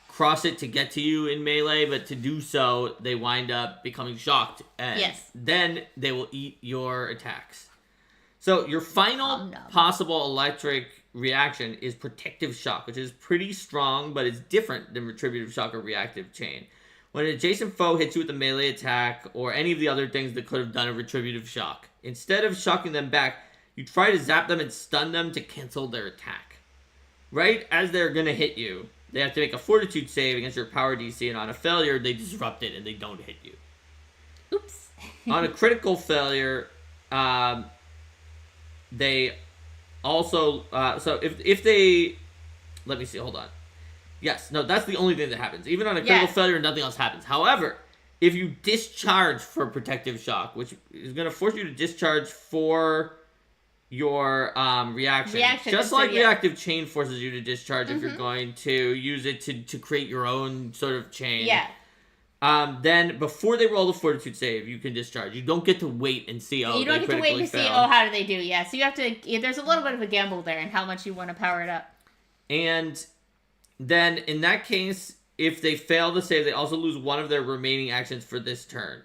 [SPEAKER 1] cross it to get to you in melee, but to do so, they wind up becoming shocked, and then they will eat your attacks. So your final possible electric reaction is Protective Shock, which is pretty strong, but it's different than Retributive Shock or Reactive Chain. When an adjacent foe hits you with a melee attack, or any of the other things that could have done a Retributive Shock, instead of shocking them back, you try to zap them and stun them to cancel their attack. Right as they're going to hit you, they have to make a Fortitude save against your power DC, and on a failure, they disrupt it and they don't hit you.
[SPEAKER 2] Oops.
[SPEAKER 1] On a critical failure, they also... so if they... Let me see, hold on. Yes, no, that's the only thing that happens. Even on a critical failure, nothing else happens. However, if you discharge for Protective Shock, which is going to force you to discharge for your reaction. Just like Reactive Chain forces you to discharge if you're going to use it to create your own sort of chain.
[SPEAKER 2] Yeah.
[SPEAKER 1] Then, before they roll the Fortitude save, you can discharge. You don't get to wait and see,
[SPEAKER 2] you don't get to wait to see, how do they do? Yeah, so you have to... There's a little bit of a gamble there in how much you want to power it up.
[SPEAKER 1] And... then, in that case, if they fail to save, they also lose one of their remaining actions for this turn.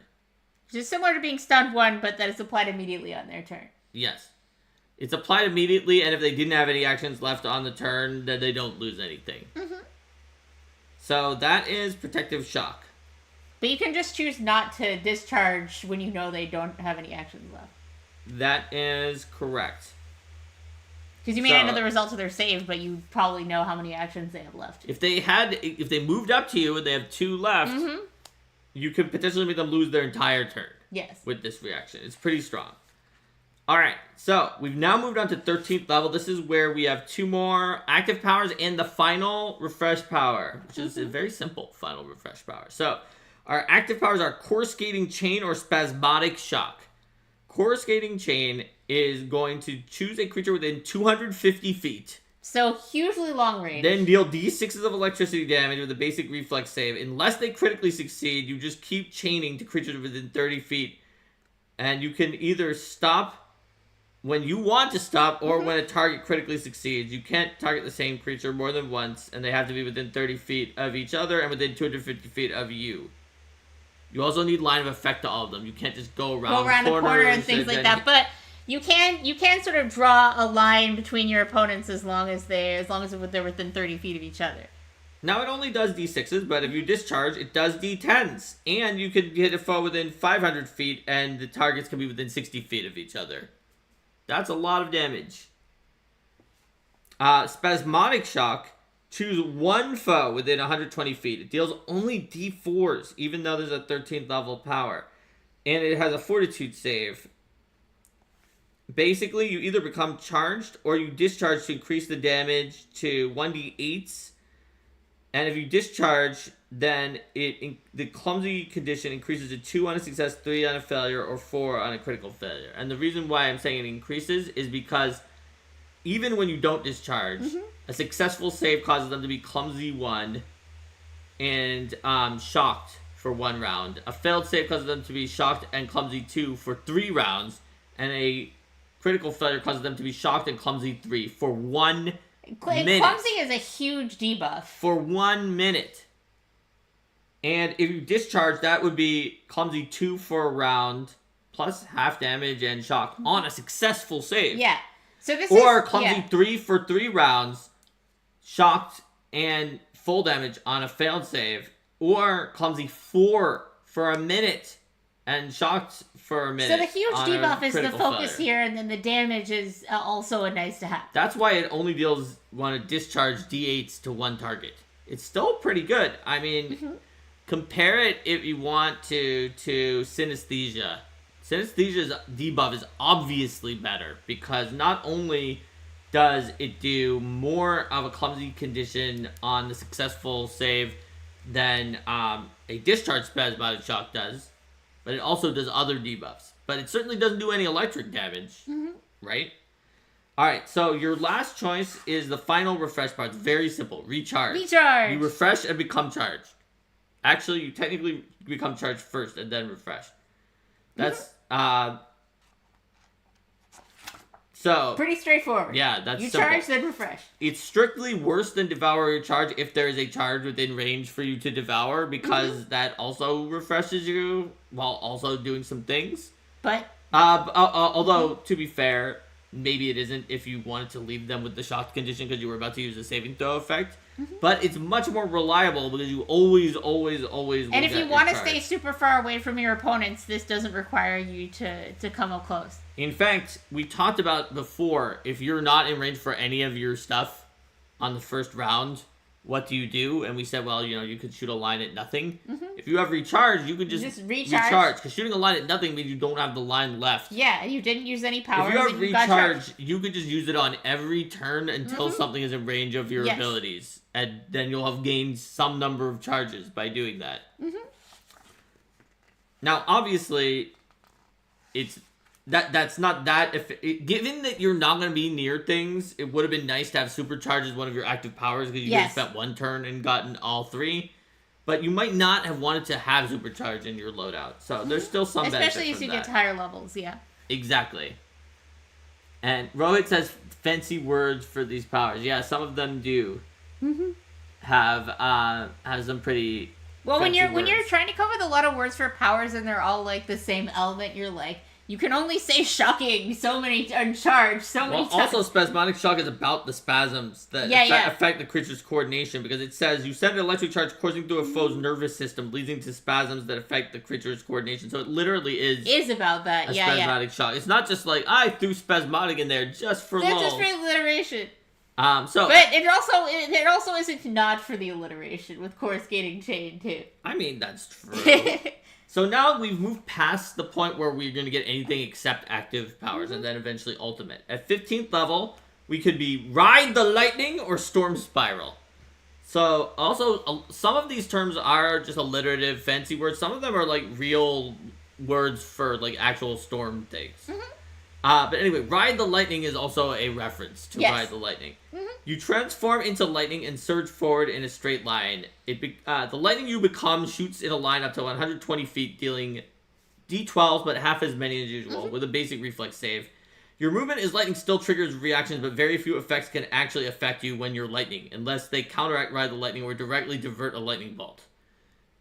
[SPEAKER 2] Which is similar to being stunned one, but that is applied immediately on their turn.
[SPEAKER 1] Yes. It's applied immediately, and if they didn't have any actions left on the turn, then they don't lose anything. So, that is Protective Shock.
[SPEAKER 2] But you can just choose not to discharge when you know they don't have any actions left.
[SPEAKER 1] That is correct.
[SPEAKER 2] Because you may not know the results of their save, but you probably know how many actions they have left.
[SPEAKER 1] If they moved up to you and they have 2 left, you could potentially make them lose their entire turn.
[SPEAKER 2] Yes.
[SPEAKER 1] With this reaction. It's pretty strong. Alright, so we've now moved on to 13th level. This is where we have 2 more active powers and the final refresh power, which is a very simple final refresh power. So, our active powers are Coruscating Chain or Spasmodic Shock. coruscating chain is going to choose a creature within 250 feet.
[SPEAKER 2] So hugely long range.
[SPEAKER 1] Then deal d6s of electricity damage with a basic reflex save. Unless they critically succeed, you just keep chaining to creatures within 30 feet. And you can either stop when you want to stop or when a target critically succeeds. You can't target the same creature more than once, and they have to be within 30 feet of each other and within 250 feet of you. You also need line of effect to all of them. You can't just go around
[SPEAKER 2] the corner and things like that. But you can sort of draw a line between your opponents as long as they're within 30 feet of each other.
[SPEAKER 1] Now it only does d6s, but if you discharge, it does d10s. And you can hit a foe within 500 feet, and the targets can be within 60 feet of each other. That's a lot of damage. Spasmodic Shock. Choose one foe within 120 feet. It deals only d4s, even though there's a 13th level power. And it has a fortitude save. Basically, you either become charged or you discharge to increase the damage to 1d8s. And if you discharge, then the clumsy condition increases to 2 on a success, 3 on a failure, or 4 on a critical failure. And the reason why I'm saying it increases is because even when you don't discharge, a successful save causes them to be clumsy 1 and shocked for 1 round. A failed save causes them to be shocked and clumsy 2 for 3 rounds. And a critical failure causes them to be shocked and clumsy 3 for 1 minute.
[SPEAKER 2] Clumsy is a huge debuff.
[SPEAKER 1] For 1 minute. And if you discharge, that would be clumsy 2 for a round, plus half damage and shock on a successful save.
[SPEAKER 2] Yeah. So this
[SPEAKER 1] or clumsy 3 for 3 rounds, shocked and full damage on a failed save. Or clumsy 4 for a minute and shocked for a minute.
[SPEAKER 2] So the huge debuff is the focus here, and then the damage is also a nice to have.
[SPEAKER 1] That's why it only deals want to discharge d8s to 1 target. It's still pretty good. I mean, compare it if you want to synesthesia. Synesthesia's debuff is obviously better because not only does it do more of a clumsy condition on the successful save than a discharge spasmodic shock does, but it also does other debuffs. But it certainly doesn't do any electric damage, right? Alright, so your last choice is the final refresh part. It's very simple. Recharge.
[SPEAKER 2] Recharge!
[SPEAKER 1] You refresh and become charged. Actually, you technically become charged first and then refresh. That's, so...
[SPEAKER 2] pretty straightforward.
[SPEAKER 1] Yeah, that's
[SPEAKER 2] you
[SPEAKER 1] simple.
[SPEAKER 2] charge, then refresh.
[SPEAKER 1] It's strictly worse than Devour or Charge if there is a charge within range for you to devour, because that also refreshes you while also doing some things.
[SPEAKER 2] But...
[SPEAKER 1] although, to be fair, maybe it isn't if you wanted to leave them with the shocked condition because you were about to use a saving throw effect. But it's much more reliable because you always will
[SPEAKER 2] and if
[SPEAKER 1] get
[SPEAKER 2] you want to
[SPEAKER 1] your
[SPEAKER 2] stay
[SPEAKER 1] charge.
[SPEAKER 2] super far away from your opponents, this doesn't require you to come up close.
[SPEAKER 1] In fact, we talked about before, if you're not in range for any of your stuff on the first round, what do you do? And we said, well, you could shoot a line at nothing. If you have recharge, you could just recharge. Because shooting a line at nothing means you don't have the line left.
[SPEAKER 2] Yeah, you didn't use any powers.
[SPEAKER 1] If you have
[SPEAKER 2] and
[SPEAKER 1] recharge, you could just use it on every turn until something is in range of your abilities. And then you'll have gained some number of charges by doing that. Now, obviously, it's... That's not that... given that you're not going to be near things, it would have been nice to have supercharge as one of your active powers because you could have spent 1 turn and gotten all 3. But you might not have wanted to have supercharge in your loadout. So there's still some benefit
[SPEAKER 2] especially as you get to higher levels,
[SPEAKER 1] Exactly. And Rohit says fancy words for these powers. Yeah, some of them do have some pretty
[SPEAKER 2] well, when
[SPEAKER 1] fancy
[SPEAKER 2] you're
[SPEAKER 1] words.
[SPEAKER 2] trying to come with a lot of words for powers and they're all like the same element, you're like, you can only say shocking so many and charge so many times.
[SPEAKER 1] Also, spasmodic shock is about the spasms that affect the creature's coordination, because it says you send an electric charge coursing through a foe's nervous system, leading to spasms that affect the creature's coordination. So it literally is
[SPEAKER 2] about that.
[SPEAKER 1] Spasmodic shock. It's not just like I threw spasmodic in there just for
[SPEAKER 2] That's
[SPEAKER 1] lulz.
[SPEAKER 2] just for alliteration.
[SPEAKER 1] But
[SPEAKER 2] it also isn't not for the alliteration with coruscating chain too.
[SPEAKER 1] I mean, that's true. So now we've moved past the point where we're going to get anything except active powers and then eventually ultimate. At 15th level, we could be Ride the Lightning or Storm Spiral. So also, some of these terms are just alliterative, fancy words. Some of them are like real words for like actual storm things.
[SPEAKER 2] Mm-hmm.
[SPEAKER 1] But anyway, Ride the Lightning is also a reference to
[SPEAKER 2] Yes.
[SPEAKER 1] Ride the Lightning.
[SPEAKER 2] Mm-hmm.
[SPEAKER 1] You transform into lightning and surge forward in a straight line. The lightning you become shoots in a line up to 120 feet, dealing D12, but half as many as usual, with a basic reflex save. Your movement as lightning still triggers reactions, but very few effects can actually affect you when you're lightning, unless they counteract Ride the Lightning or directly divert a lightning bolt.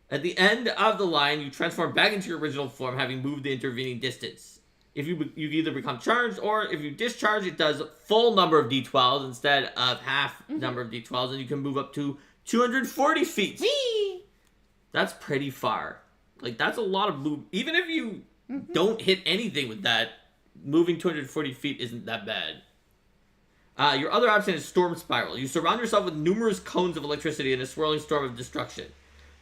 [SPEAKER 1] At the end of the line, you transform back into your original form, having moved the intervening distance. If you either become charged, or if you discharge, it does full number of D12s instead of half number of D12s, and you can move up to 240 feet.
[SPEAKER 2] Whee!
[SPEAKER 1] That's pretty far. Like, that's a lot of move. Even if you don't hit anything with that, moving 240 feet isn't that bad. Your other option is Storm Spiral. You surround yourself with numerous cones of electricity in a swirling storm of destruction.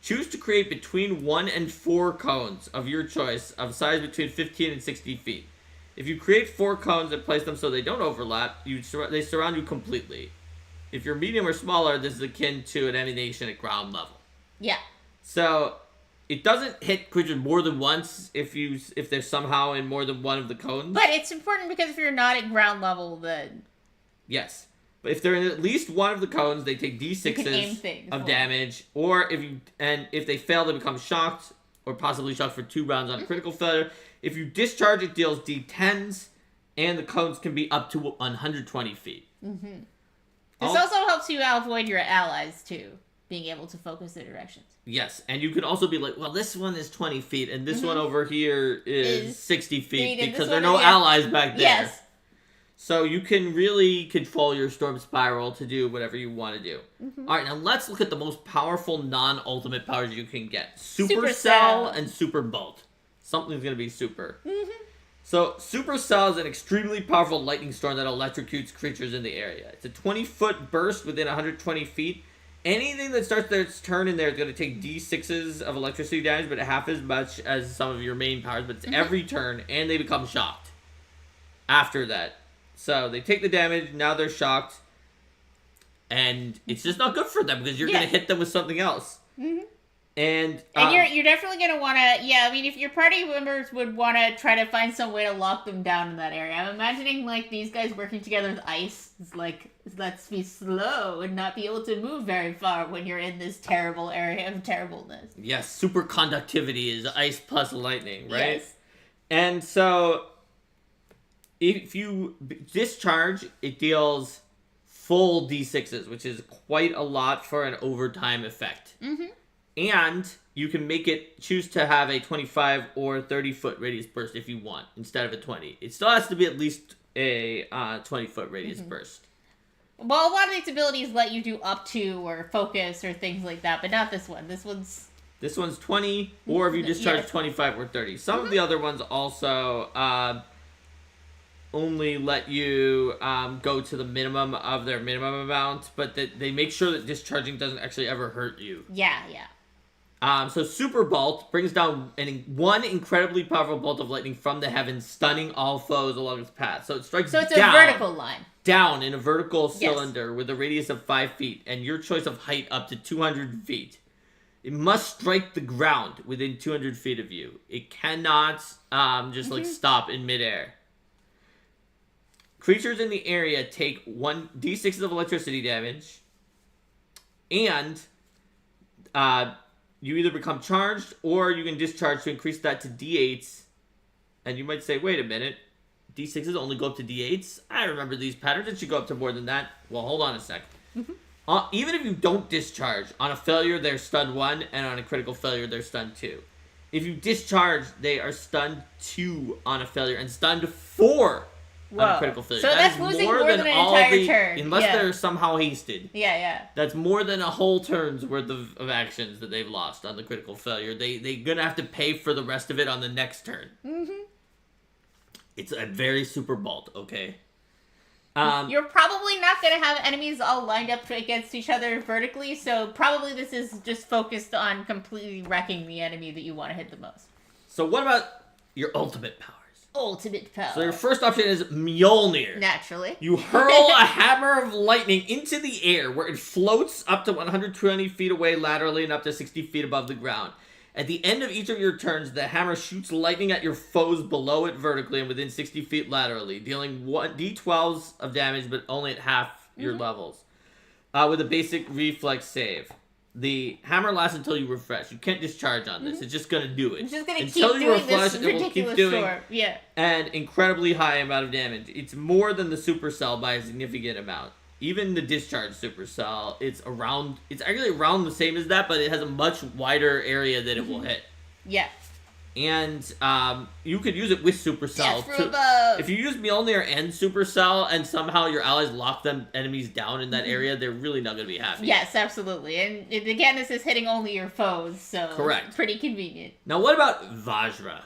[SPEAKER 1] Choose to create between 1 and 4 cones of your choice of size between 15 and 60 feet. If you create 4 cones and place them so they don't overlap, they surround you completely. If you're medium or smaller, this is akin to an emanation at ground level.
[SPEAKER 2] Yeah.
[SPEAKER 1] So, it doesn't hit creatures more than once if they're somehow in more than one of the cones.
[SPEAKER 2] But it's important because if you're not at ground level, then...
[SPEAKER 1] Yes. But if they're in at least one of the cones, they take D6s of damage. Or if they fail, they become shocked, or possibly shocked for 2 rounds on a critical failure. If you discharge, it deals D10s, and the cones can be up to 120 feet.
[SPEAKER 2] Mm-hmm. This also helps you avoid your allies, too, being able to focus their directions.
[SPEAKER 1] Yes, and you can also be like, well, this one is 20 feet, and this one over here is 60 feet, because there are no allies back there.
[SPEAKER 2] Yes.
[SPEAKER 1] So you can really control your Storm Spiral to do whatever you want to do. Mm-hmm. All right, now let's look at the most powerful non-ultimate powers you can get. Supercell and Super Bolt. Something's going to be super. Mm-hmm. So Supercell is an extremely powerful lightning storm that electrocutes creatures in the area. It's a 20-foot burst within 120 feet. Anything that starts their turn in there is going to take D6s of electricity damage, but half as much as some of your main powers. But it's every turn, and they become shocked after that. So they take the damage, now they're shocked, and it's just not good for them because you're going to hit them with something else. Mm-hmm. And
[SPEAKER 2] you're definitely going to want to, I mean, if your party members would want to try to find some way to lock them down in that area. I'm imagining, like, these guys working together with ice. It's like, let's be slow and not be able to move very far when you're in this terrible area of terribleness.
[SPEAKER 1] Yes, superconductivity is ice plus lightning, right?
[SPEAKER 2] Yes.
[SPEAKER 1] And so... if you discharge, it deals full D6s, which is quite a lot for an overtime effect. Mm-hmm. And you can choose to have a 25 or 30-foot radius burst if you want, instead of a 20. It still has to be at least a 20-foot radius burst.
[SPEAKER 2] Well, a lot of these abilities let you do up to or focus or things like that, but not this one. This one's 20, or if you discharge 25 or 30. Some of the other ones also... only let you go to the minimum of their minimum amount, but they make sure that discharging doesn't actually ever hurt you. Yeah.
[SPEAKER 1] So Super Bolt brings down one incredibly powerful bolt of lightning from the heavens, stunning all foes along its path. So it strikes down.
[SPEAKER 2] So it's a vertical line.
[SPEAKER 1] Down in a vertical cylinder with a radius of 5 feet, and your choice of height up to 200 feet. It must strike the ground within 200 feet of you. It cannot just stop in midair. Creatures in the area take 1 d6 of electricity damage, and you either become charged or you can discharge to increase that to d8s. And you might say, wait a minute, d6s only go up to d8s? I remember these patterns. It should go up to more than that. Well, hold on a sec. Mm-hmm. Even if you don't discharge, on a failure, they're stunned 1, and on a critical failure, they're stunned 2. If you discharge, they are stunned 2 on a failure, and stunned 4 on a critical failure.
[SPEAKER 2] So that's losing more than an entire turn.
[SPEAKER 1] Unless they're somehow hasted.
[SPEAKER 2] Yeah.
[SPEAKER 1] That's more than a whole turn's worth of actions that they've lost on the critical failure. They're going to have to pay for the rest of it on the next turn. Mm-hmm. It's a very Super Bolt, okay?
[SPEAKER 2] You're probably not going to have enemies all lined up against each other vertically, so probably this is just focused on completely wrecking the enemy that you want to hit the most.
[SPEAKER 1] So what about your ultimate powers?
[SPEAKER 2] Ultimate power.
[SPEAKER 1] So your first option is Mjolnir.
[SPEAKER 2] Naturally.
[SPEAKER 1] You hurl a hammer of lightning into the air where it floats up to 120 feet away laterally and up to 60 feet above the ground. At the end of each of your turns, the hammer shoots lightning at your foes below it vertically and within 60 feet laterally, dealing d12s of damage, but only at half your levels, with a basic reflex save. The hammer lasts until you refresh. You can't discharge on this. It's just going to do it.
[SPEAKER 2] It's just going to
[SPEAKER 1] until
[SPEAKER 2] keep
[SPEAKER 1] you
[SPEAKER 2] doing
[SPEAKER 1] refresh,
[SPEAKER 2] this
[SPEAKER 1] it will keep
[SPEAKER 2] ridiculous
[SPEAKER 1] doing
[SPEAKER 2] storm. Yeah.
[SPEAKER 1] an incredibly high amount of damage. It's more than the supercell by a significant amount. Even the discharge supercell, it's actually around the same as that, but it has a much wider area that it will hit.
[SPEAKER 2] Yeah.
[SPEAKER 1] And you could use it with supercell.
[SPEAKER 2] Yes,
[SPEAKER 1] if you use Mjolnir and supercell, and somehow your allies lock them enemies down in that area, they're really not going to be happy.
[SPEAKER 2] Yes, absolutely. And again, this is hitting only your foes, so
[SPEAKER 1] correct.
[SPEAKER 2] It's pretty convenient.
[SPEAKER 1] Now, what about Vajra?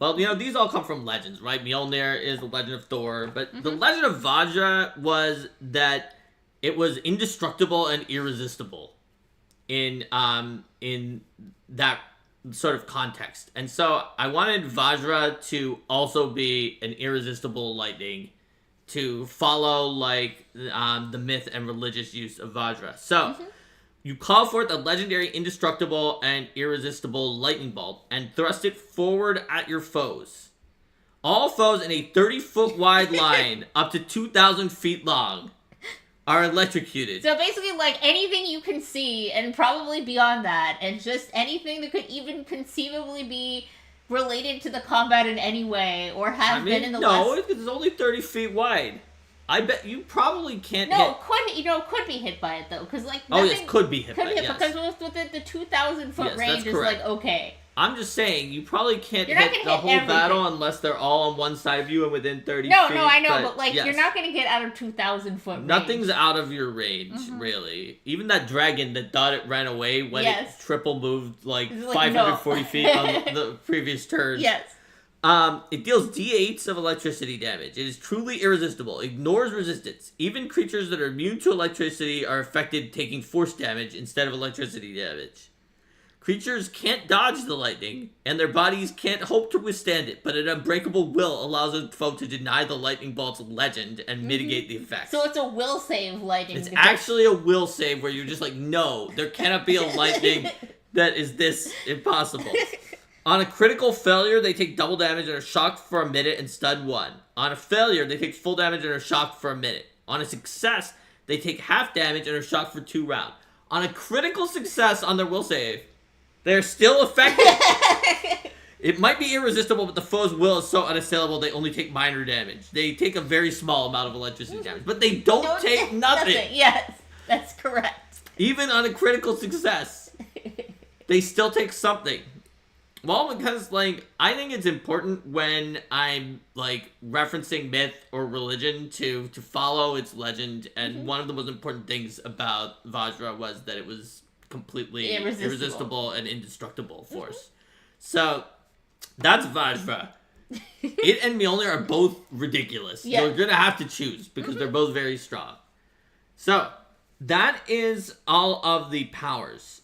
[SPEAKER 1] Well, these all come from legends, right? Mjolnir is the legend of Thor, but the legend of Vajra was that it was indestructible and irresistible in that sort of context. And so I wanted Vajra to also be an irresistible lightning to follow the myth and religious use of Vajra. So you call forth a legendary indestructible and irresistible lightning bolt and thrust it forward at your foes. All foes in a 30-foot wide line up to 2,000 feet long are electrocuted.
[SPEAKER 2] So basically, anything you can see, and probably beyond that, and just anything that could even conceivably be related to the combat in any way, or have been in the last...
[SPEAKER 1] it's only 30 feet wide. I bet you probably can't hit...
[SPEAKER 2] No, could be hit by it, though, because,
[SPEAKER 1] could be hit by it, yes.
[SPEAKER 2] Because within the 2,000-foot range is, okay.
[SPEAKER 1] I'm just saying, you probably can't
[SPEAKER 2] hit
[SPEAKER 1] the whole battle unless they're all on one side of you and within 30 feet.
[SPEAKER 2] No, I know, but yes. You're not going to get out of 2,000-foot range.
[SPEAKER 1] Nothing's out of your range, really. Even that dragon that thought it ran away when it triple moved 540 feet on the previous turn.
[SPEAKER 2] Yes.
[SPEAKER 1] It deals d8s of electricity damage. It is truly irresistible. Ignores resistance. Even creatures that are immune to electricity are affected, taking force damage instead of electricity damage. Creatures can't dodge the lightning, and their bodies can't hope to withstand it, but an unbreakable will allows a foe to deny the lightning bolt's legend and mitigate the effects.
[SPEAKER 2] So it's a will save lightning.
[SPEAKER 1] It's actually a will save where you're just no, there cannot be a lightning that is this impossible. On a critical failure, they take double damage and are shocked for a minute and stun 1. On a failure, they take full damage and are shocked for a minute. On a success, they take half damage and are shocked for 2 rounds. On a critical success on their will save, they're still effective. It might be irresistible, but the foe's will is so unassailable they only take minor damage. They take a very small amount of electricity damage, but they don't take nothing.
[SPEAKER 2] Yes, that's correct.
[SPEAKER 1] Even on a critical success, they still take something. Well, because, I think it's important when I'm, referencing myth or religion to follow its legend, and one of the most important things about Vajra was that it was completely irresistible and indestructible force. So, that's Vajra. It and Mjolnir are both ridiculous. Yeah. You're going to have to choose, because they're both very strong. So, that is all of the powers.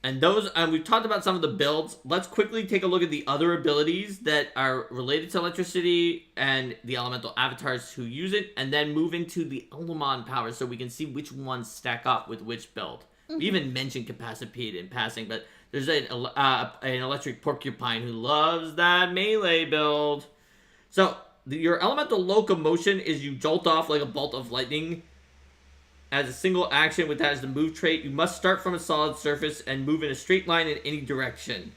[SPEAKER 1] And we've talked about some of the builds. Let's quickly take a look at the other abilities that are related to electricity and the elemental avatars who use it, and then move into the Eldamon powers so we can see which ones stack up with which build. We even mentioned Capacipede in passing, but there's an electric porcupine who loves that melee build. So, your elemental locomotion is you jolt off like a bolt of lightning. As a single action, which has the move trait, you must start from a solid surface and move in a straight line in any direction,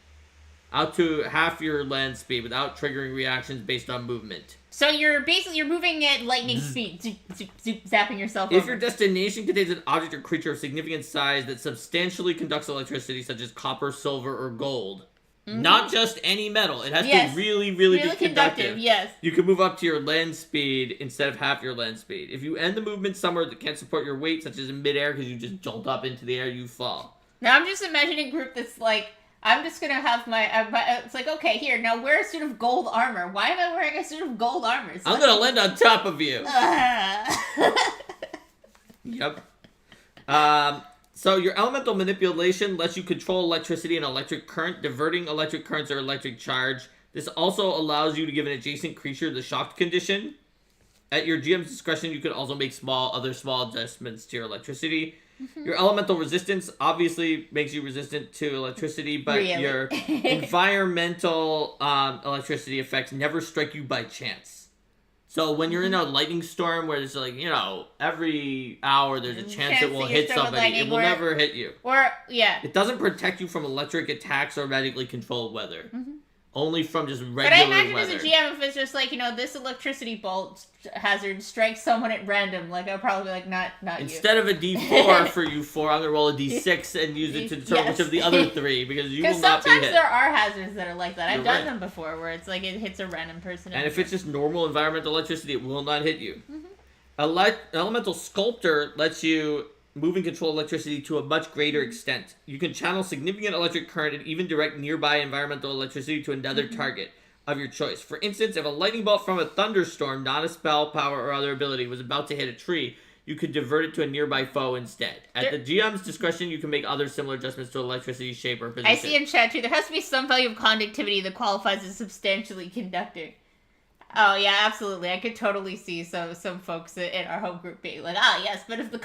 [SPEAKER 1] out to half your land speed without triggering reactions based on movement.
[SPEAKER 2] So you're moving at lightning speed, zapping yourself
[SPEAKER 1] If
[SPEAKER 2] over.
[SPEAKER 1] your destination contains an object or creature of significant size that substantially conducts electricity, such as copper, silver, or gold, not just any metal, it has to be really, really be conductive.
[SPEAKER 2] Yes.
[SPEAKER 1] You can move up to your land speed instead of half your land speed. If you end the movement somewhere that can't support your weight, such as in midair, because you just jolt up into the air, you fall.
[SPEAKER 2] Now I'm just imagining a group that's I'm just gonna have it's okay, here, now wear a suit of gold armor. Why am I wearing a suit of gold armor?
[SPEAKER 1] I'm gonna land on top of you. Yep. So your elemental manipulation lets you control electricity and electric current, diverting electric currents or electric charge. This also allows you to give an adjacent creature the shocked condition. At your GM's discretion, you can also make other small adjustments to your electricity. Your elemental resistance obviously makes you resistant to electricity, but
[SPEAKER 2] Really?
[SPEAKER 1] your environmental electricity effects never strike you by chance. So when you're in a lightning storm where there's like, every hour there's a chance it will
[SPEAKER 2] that you're
[SPEAKER 1] hit
[SPEAKER 2] struck with
[SPEAKER 1] somebody,
[SPEAKER 2] lightning,
[SPEAKER 1] it will never hit you.
[SPEAKER 2] Or, yeah.
[SPEAKER 1] It doesn't protect you from electric attacks or magically controlled weather. Only from just regular
[SPEAKER 2] But I imagine
[SPEAKER 1] weather.
[SPEAKER 2] as a GM, if it's just like, this electricity bolt hazard strikes someone at random, like, I'll probably be like, not you.
[SPEAKER 1] Instead of a D4 for you four, I'm going to roll a D6 and use it to determine which of the other three, because you will not be hit.
[SPEAKER 2] Because sometimes there are hazards that are like that. I've done
[SPEAKER 1] right.
[SPEAKER 2] them before, where it's like it hits a random person.
[SPEAKER 1] And if it's just normal environmental electricity, it will not hit you. Elemental Sculptor lets you move and control electricity to a much greater extent. You can channel significant electric current and even direct nearby environmental electricity to another target of your choice. For instance, if a lightning bolt from a thunderstorm, not a spell, power, or other ability, was about to hit a tree, you could divert it to a nearby foe instead. At the GM's discretion, you can make other similar adjustments to electricity, shape, or position.
[SPEAKER 2] I see in chat too, there has to be some value of conductivity that qualifies as substantially conducting. Oh yeah, absolutely. I could totally see some folks in our home group being like, yes, but if the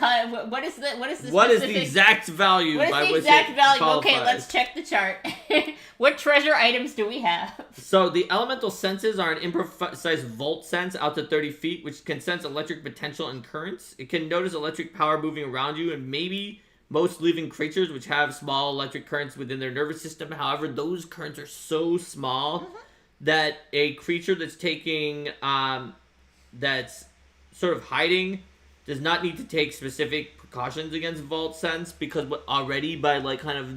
[SPEAKER 2] what is the
[SPEAKER 1] exact value?
[SPEAKER 2] What is the exact value? Okay, let's check the chart. What treasure items do we have?
[SPEAKER 1] So the elemental senses are an improvised volt sense out to 30 feet, which can sense electric potential and currents. It can notice electric power moving around you, and maybe most living creatures which have small electric currents within their nervous system. However, those currents are so small that a creature that's taking, that's sort of hiding, does not need to take specific precautions against Vault Sense, because already by like kind of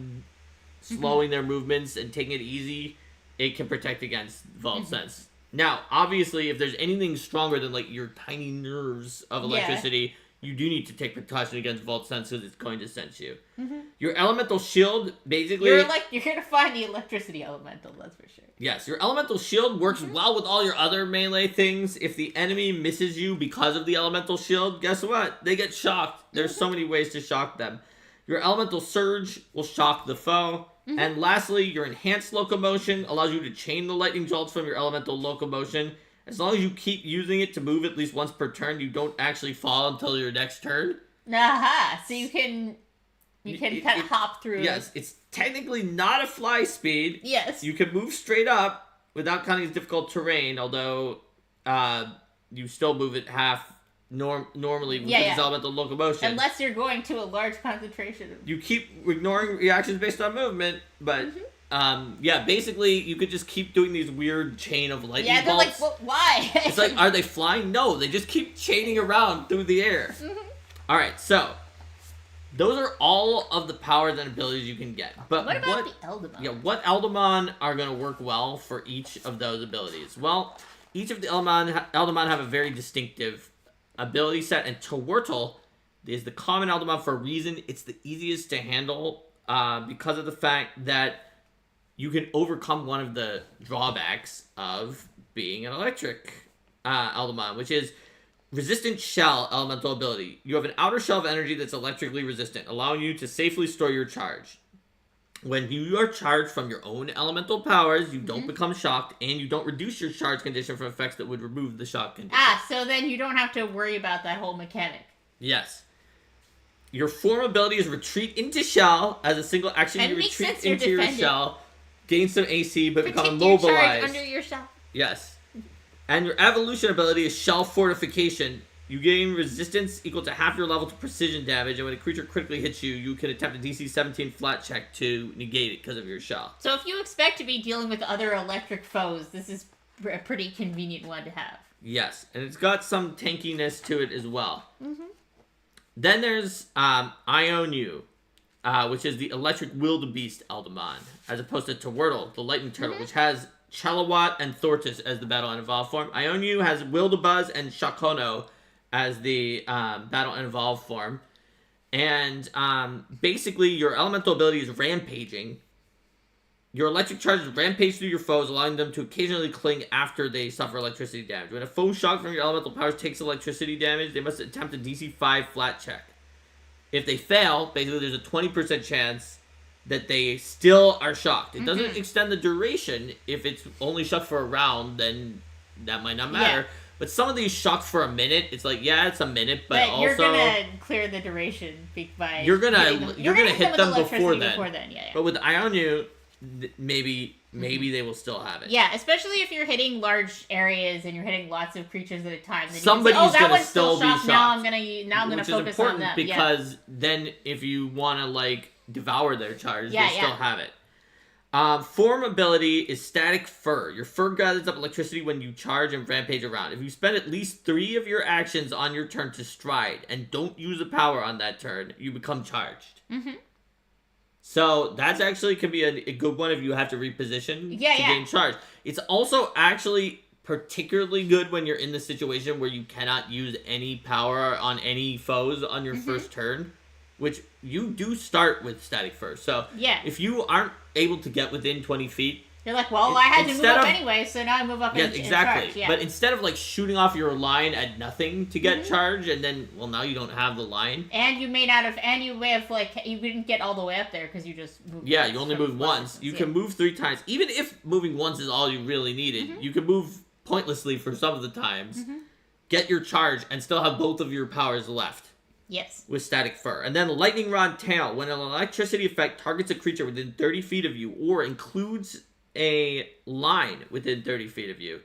[SPEAKER 1] slowing their movements and taking it easy, it can protect against Vault Sense. Now, obviously, if there's anything stronger than like your tiny nerves of electricity, you do need to take precaution against Vault Sense because it's going to sense you. Your elemental shield, basically...
[SPEAKER 2] You're going to find the electricity elemental, that's for sure.
[SPEAKER 1] Yes, your elemental shield works well with all your other melee things. If the enemy misses you because of the elemental shield, guess what? They get shocked. There's so many ways to shock them. Your elemental surge will shock the foe. And lastly, your enhanced locomotion allows you to chain the lightning jolts from your elemental locomotion. As long as you keep using it to move at least once per turn, you don't actually fall until your next turn.
[SPEAKER 2] Aha! So you can kind of hop through.
[SPEAKER 1] Yes, it's technically not a fly speed.
[SPEAKER 2] Yes.
[SPEAKER 1] You can move straight up without counting as difficult terrain, although you still move at half normally with this elemental locomotion.
[SPEAKER 2] Unless you're going to a large concentration.
[SPEAKER 1] You keep ignoring reactions based on movement, but... basically, you could just keep doing these weird chain of lightning bolts.
[SPEAKER 2] They're like, well, why?
[SPEAKER 1] It's like, are they flying? No, they just keep chaining around through the air. Alright, so, those are all of the powers and abilities you can get. But
[SPEAKER 2] what about the Eldamon?
[SPEAKER 1] Yeah, what Eldamon are going to work well for each of those abilities? Well, each of the Eldamon have a very distinctive ability set, and Tawurtle is the common Eldamon for a reason. It's the easiest to handle because of the fact that you can overcome one of the drawbacks of being an electric Eldamon, which is resistant shell elemental ability. You have an outer shell of energy that's electrically resistant, allowing you to safely store your charge. When you are charged from your own elemental powers, you don't become shocked, and you don't reduce your charge condition from effects that would remove the shock condition.
[SPEAKER 2] So then you don't have to worry about that whole mechanic.
[SPEAKER 1] Yes. Your form ability is retreat into shell. As a single action, you retreat into your shell. Gain some AC, but become immobilized.
[SPEAKER 2] Your charge under your shell.
[SPEAKER 1] Yes. And your evolution ability is shell fortification. You gain resistance equal to half your level to precision damage, and when a creature critically hits you, you can attempt a DC 17 flat check to negate it because of your shell.
[SPEAKER 2] So if you expect to be dealing with other electric foes, this is a pretty convenient one to have.
[SPEAKER 1] Yes, and it's got some tankiness to it as well. Then there's Ionu. Which is the electric wildebeest Eldamon, as opposed to Tawurtle, the lightning turtle, which has Chelawat and Thortus as the battle and evolve form. Ionu has Wildebuzz and Shakono as the battle and evolve form. And basically, your elemental ability is rampaging. Your electric charges rampage through your foes, allowing them to occasionally cling after they suffer electricity damage. When a foe shocked from your elemental powers takes electricity damage, they must attempt a DC 5 flat check. If they fail, basically there's a 20% chance that they still are shocked. It doesn't extend the duration. If it's only shocked for a round, then that might not matter. But some of these shock for a minute. It's like, yeah, it's a minute, but also
[SPEAKER 2] you're gonna clear the duration by
[SPEAKER 1] you're gonna hit them before then.
[SPEAKER 2] Yeah.
[SPEAKER 1] But with Ionu, maybe they will still have it.
[SPEAKER 2] Yeah, especially if you're hitting large areas and you're hitting lots of creatures at a time. Then
[SPEAKER 1] Somebody's
[SPEAKER 2] you can say,
[SPEAKER 1] gonna still be shocked.
[SPEAKER 2] Now I'm gonna
[SPEAKER 1] Which
[SPEAKER 2] focus
[SPEAKER 1] is important
[SPEAKER 2] on them.
[SPEAKER 1] because then if you want to like devour their charge, they still have it. Form ability is static fur. Your fur gathers up electricity when you charge and rampage around. If you spend at least 3 of your actions on your turn to stride and don't use a power on that turn, you become charged.
[SPEAKER 2] Mm-hmm.
[SPEAKER 1] So that's actually could be a good one if you have to reposition to gain charge. It's also actually particularly good when you're in the situation where you cannot use any power on any foes on your first turn, which you do start with static fur. So if you aren't able to get within 20 feet,
[SPEAKER 2] you're like, well, I had to move up anyway, so now I move up and
[SPEAKER 1] exactly.
[SPEAKER 2] charge. Yeah.
[SPEAKER 1] But instead of like shooting off your line at nothing to get charge, and then now you don't have the line.
[SPEAKER 2] And you may not have, you didn't get all the way up there because you just moved.
[SPEAKER 1] Yeah, you only moved once. You can move 3 times. Even if moving once is all you really needed, you can move pointlessly for some of the times, get your charge, and still have both of your powers left.
[SPEAKER 2] Yes.
[SPEAKER 1] With static fur. And then lightning rod tail. When an electricity effect targets a creature within 30 feet of you or includes a line within 30 feet of you,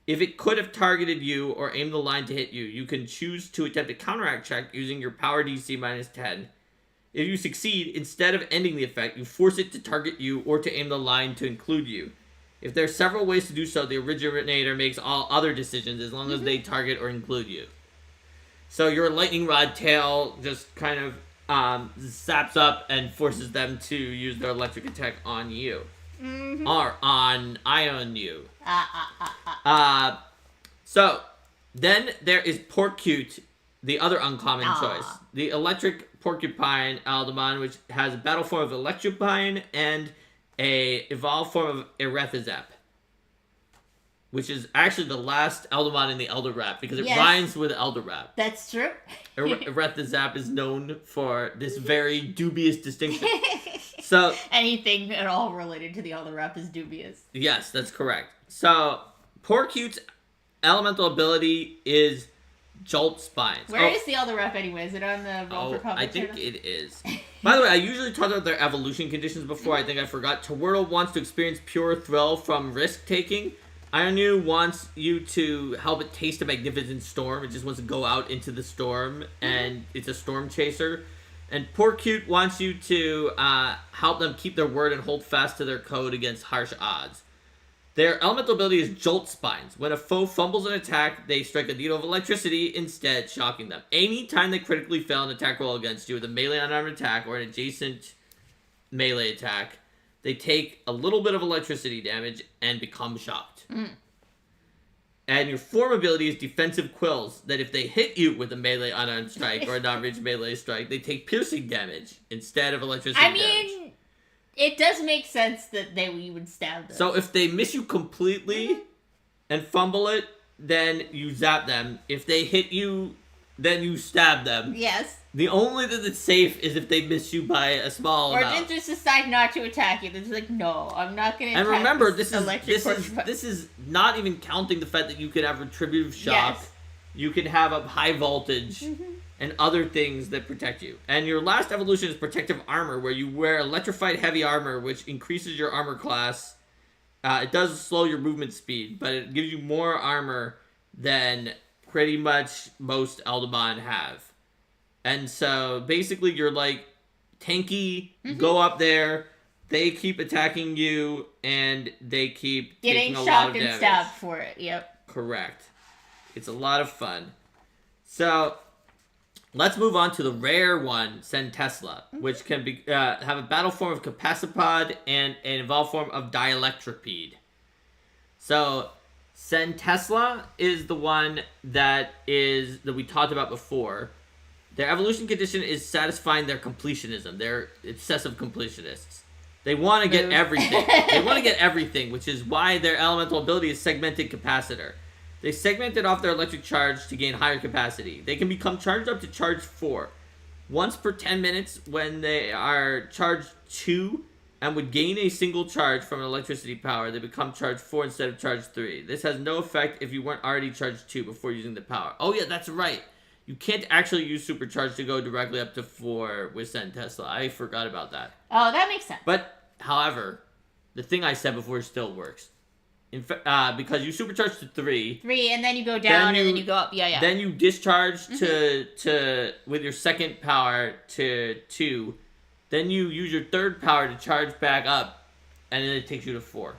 [SPEAKER 1] if it could have targeted you or aimed the line to hit you, you can choose to attempt a counteract check using your power DC minus 10. If you succeed, instead of ending the effect, you force it to target you or to aim the line to include you. If there are several ways to do so, the originator makes all other decisions as long as they target or include you. So your lightning rod tail just kind of zaps up and forces them to use their electric attack on you. Or on Ionu. So then there is Porcute, the other uncommon choice. The electric porcupine Aldemon, which has a battle form of Electropine and a evolved form of Erethizap, which is actually the last Aldemon in the Elder Rap because it rhymes with Elder Rap.
[SPEAKER 2] That's true.
[SPEAKER 1] Erethizap is known for this very dubious distinction. So
[SPEAKER 2] anything at all related to the Elder Rap is dubious.
[SPEAKER 1] Yes, that's correct. So Porcute's elemental ability is Jolt Spines.
[SPEAKER 2] Where is the Elder Rap anyway? Is it on the Roll for Public?
[SPEAKER 1] I think it is. By the way, I usually talk about their evolution conditions before. I think I forgot. Tawirtle wants to experience pure thrill from risk-taking. Ionu wants you to help it taste a magnificent storm. It just wants to go out into the storm, and it's a storm chaser. And Porcute wants you to help them keep their word and hold fast to their code against harsh odds. Their elemental ability is Jolt Spines. When a foe fumbles an attack, they strike a needle of electricity, instead shocking them. Anytime they critically fail an attack roll against you with a melee unarmed attack or an adjacent melee attack, they take a little bit of electricity damage and become shocked. And your form ability is Defensive Quills, that if they hit you with a melee unarmed strike or a non-range melee strike, they take piercing damage instead of electricity damage.
[SPEAKER 2] It does make sense that you would stab them.
[SPEAKER 1] So if they miss you completely and fumble it, then you zap them. If they hit you, then you stab them.
[SPEAKER 2] Yes.
[SPEAKER 1] The only thing that's safe is if they miss you by a small amount.
[SPEAKER 2] Or just decide not to attack you. They're just like, no, I'm not going to attack.
[SPEAKER 1] And remember,
[SPEAKER 2] this
[SPEAKER 1] is not even counting the fact that you can have retributive shock.
[SPEAKER 2] Yes.
[SPEAKER 1] You can have a high voltage. And other things that protect you. And your last evolution is Protective Armor, where you wear Electrified Heavy Armor, which increases your armor class. It does slow your movement speed, but it gives you more armor than pretty much most Aldemon have. And so, basically, you're like tanky, go up there, they keep attacking you, and they keep
[SPEAKER 2] getting
[SPEAKER 1] taking a lot of damage.
[SPEAKER 2] shocked and stabbed for it, yep.
[SPEAKER 1] Correct. It's a lot of fun. So let's move on to the rare one, Centesla, which can be have a battle form of Capacipod and an evolved form of Dielectropede. So Centesla is the one that we talked about before. Their evolution condition is satisfying their completionism. They're obsessive completionists. They want to get everything. They want to get everything, which is why their elemental ability is Segmented Capacitor. They segment it off their electric charge to gain higher capacity. They can become charged up to charge 4. Once per 10 minutes when they are charged 2, and would gain a single charge from an electricity power. They become charge 4 instead of charge 3. This has no effect if you weren't already charged 2 before using the power. Oh yeah, that's right. You can't actually use supercharge to go directly up to 4 with Send Tesla. I forgot about that.
[SPEAKER 2] Oh, that makes sense.
[SPEAKER 1] But, however, the thing I said before still works. Because you supercharge to 3.
[SPEAKER 2] 3, and then you go down, and then you go up. Yeah.
[SPEAKER 1] Then you discharge to with your second power to 2. Then you use your third power to charge back up, and then it takes you to 4.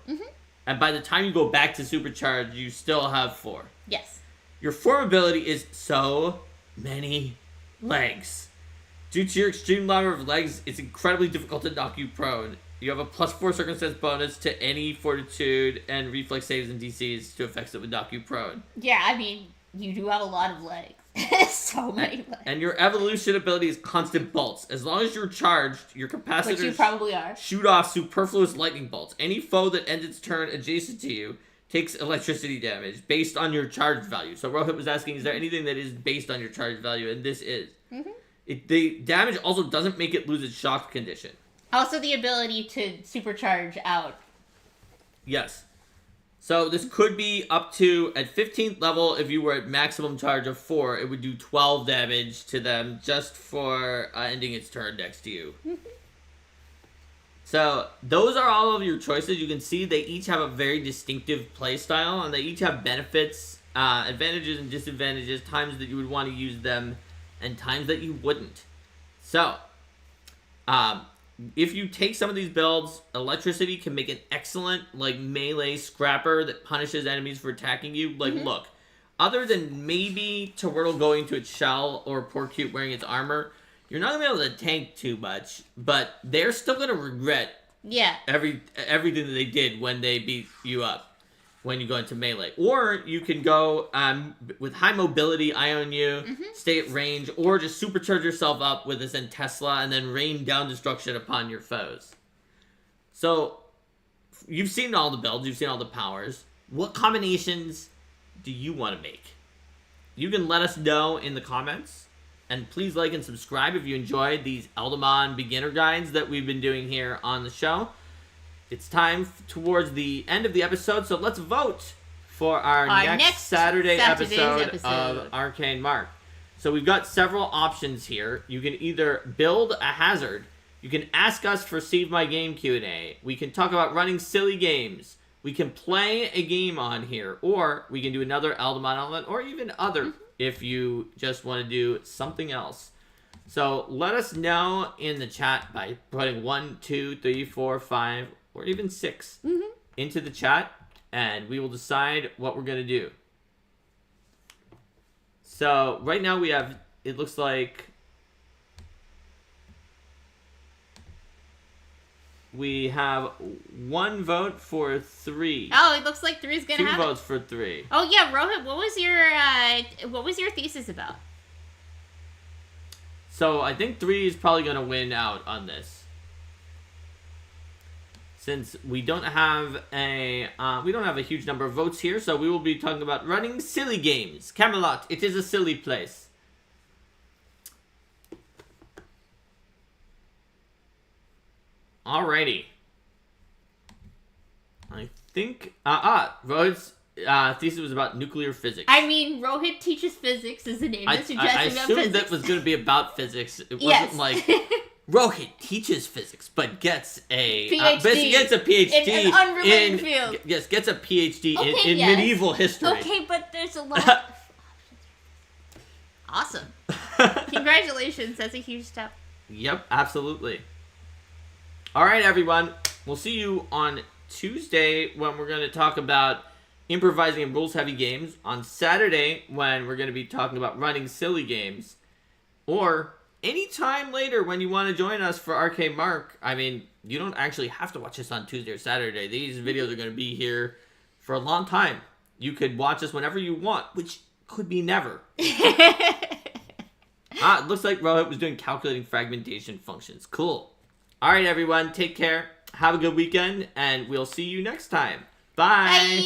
[SPEAKER 1] And by the time you go back to supercharge, you still have 4.
[SPEAKER 2] Yes.
[SPEAKER 1] Your form ability is so many legs. Due to your extreme number of legs, it's incredibly difficult to knock you prone. You have a +4 circumstance bonus to any fortitude and reflex saves and DCs to effects that would knock you prone.
[SPEAKER 2] Yeah, I mean, you do have a lot of legs. So many legs.
[SPEAKER 1] And your evolution ability is constant bolts. As long as you're charged, your capacitors
[SPEAKER 2] Which you probably are.
[SPEAKER 1] shoot off superfluous lightning bolts. Any foe that ends its turn adjacent to you takes electricity damage based on your charge value. So Rohit was asking, is there anything that is based on your charge value? And this is. The damage also doesn't make it lose its shock condition.
[SPEAKER 2] Also the ability to supercharge out.
[SPEAKER 1] Yes. So this could be up to, at 15th level, if you were at maximum charge of 4, it would do 12 damage to them just for ending its turn next to you. So those are all of your choices. You can see they each have a very distinctive playstyle, and they each have benefits, advantages and disadvantages, times that you would want to use them, and times that you wouldn't. So, if you take some of these builds, electricity can make an excellent melee scrapper that punishes enemies for attacking you. Look, other than maybe Tawirtle going to its shell or Poor Cute wearing its armor, you're not going to be able to tank too much, but they're still going to regret everything that they did when they beat you up when you go into melee. Or you can go with high mobility, Ion You, stay at range, or just supercharge yourself up with a Zen Tesla and then rain down destruction upon your foes. So, you've seen all the builds, you've seen all the powers. What combinations do you want to make? You can let us know in the comments. And please like and subscribe if you enjoyed these Eldamon beginner guides that we've been doing here on the show. It's time towards the end of the episode, so let's vote for our next Saturday episode of Arcane Mark. So we've got several options here. You can either build a hazard, you can ask us for Save My Game Q&A, we can talk about running silly games, we can play a game on here, or we can do another Eldamon element, or even other if you just want to do something else. So let us know in the chat by putting 1, 2, 3, 4, 5, or even 6 into the chat, and we will decide what we're going to do. So right now we have, it looks like we have 1 vote for 3.
[SPEAKER 2] Oh, it looks like 3's going to
[SPEAKER 1] 2
[SPEAKER 2] happen.
[SPEAKER 1] votes for 3.
[SPEAKER 2] Oh yeah, Rohit, what was your thesis about?
[SPEAKER 1] So I think 3 is probably going to win out on this. Since we don't have a huge number of votes here, so we will be talking about running silly games. Camelot, it is a silly place. Alrighty. I think Rohit's thesis was about nuclear physics.
[SPEAKER 2] I mean, Rohit teaches physics as the name suggests.
[SPEAKER 1] I assumed that was going to be about physics. It wasn't like Rohit teaches physics, but gets a
[SPEAKER 2] PhD.
[SPEAKER 1] Gets a PhD
[SPEAKER 2] in an unrelated field.
[SPEAKER 1] Yes, gets a PhD in medieval history.
[SPEAKER 2] Okay, but there's a lot of Awesome. Congratulations, that's a huge step.
[SPEAKER 1] Yep, absolutely. All right, everyone. We'll see you on Tuesday when we're going to talk about improvising in rules-heavy games. On Saturday when we're going to be talking about running silly games. Or anytime later when you want to join us for Arcane Mark. I mean, you don't actually have to watch this on Tuesday or Saturday. These videos are going to be here for a long time. You could watch us whenever you want, which could be never. It looks like Rohit was doing calculating fragmentation functions. Cool. All right, everyone. Take care. Have a good weekend, and we'll see you next time. Bye. Bye.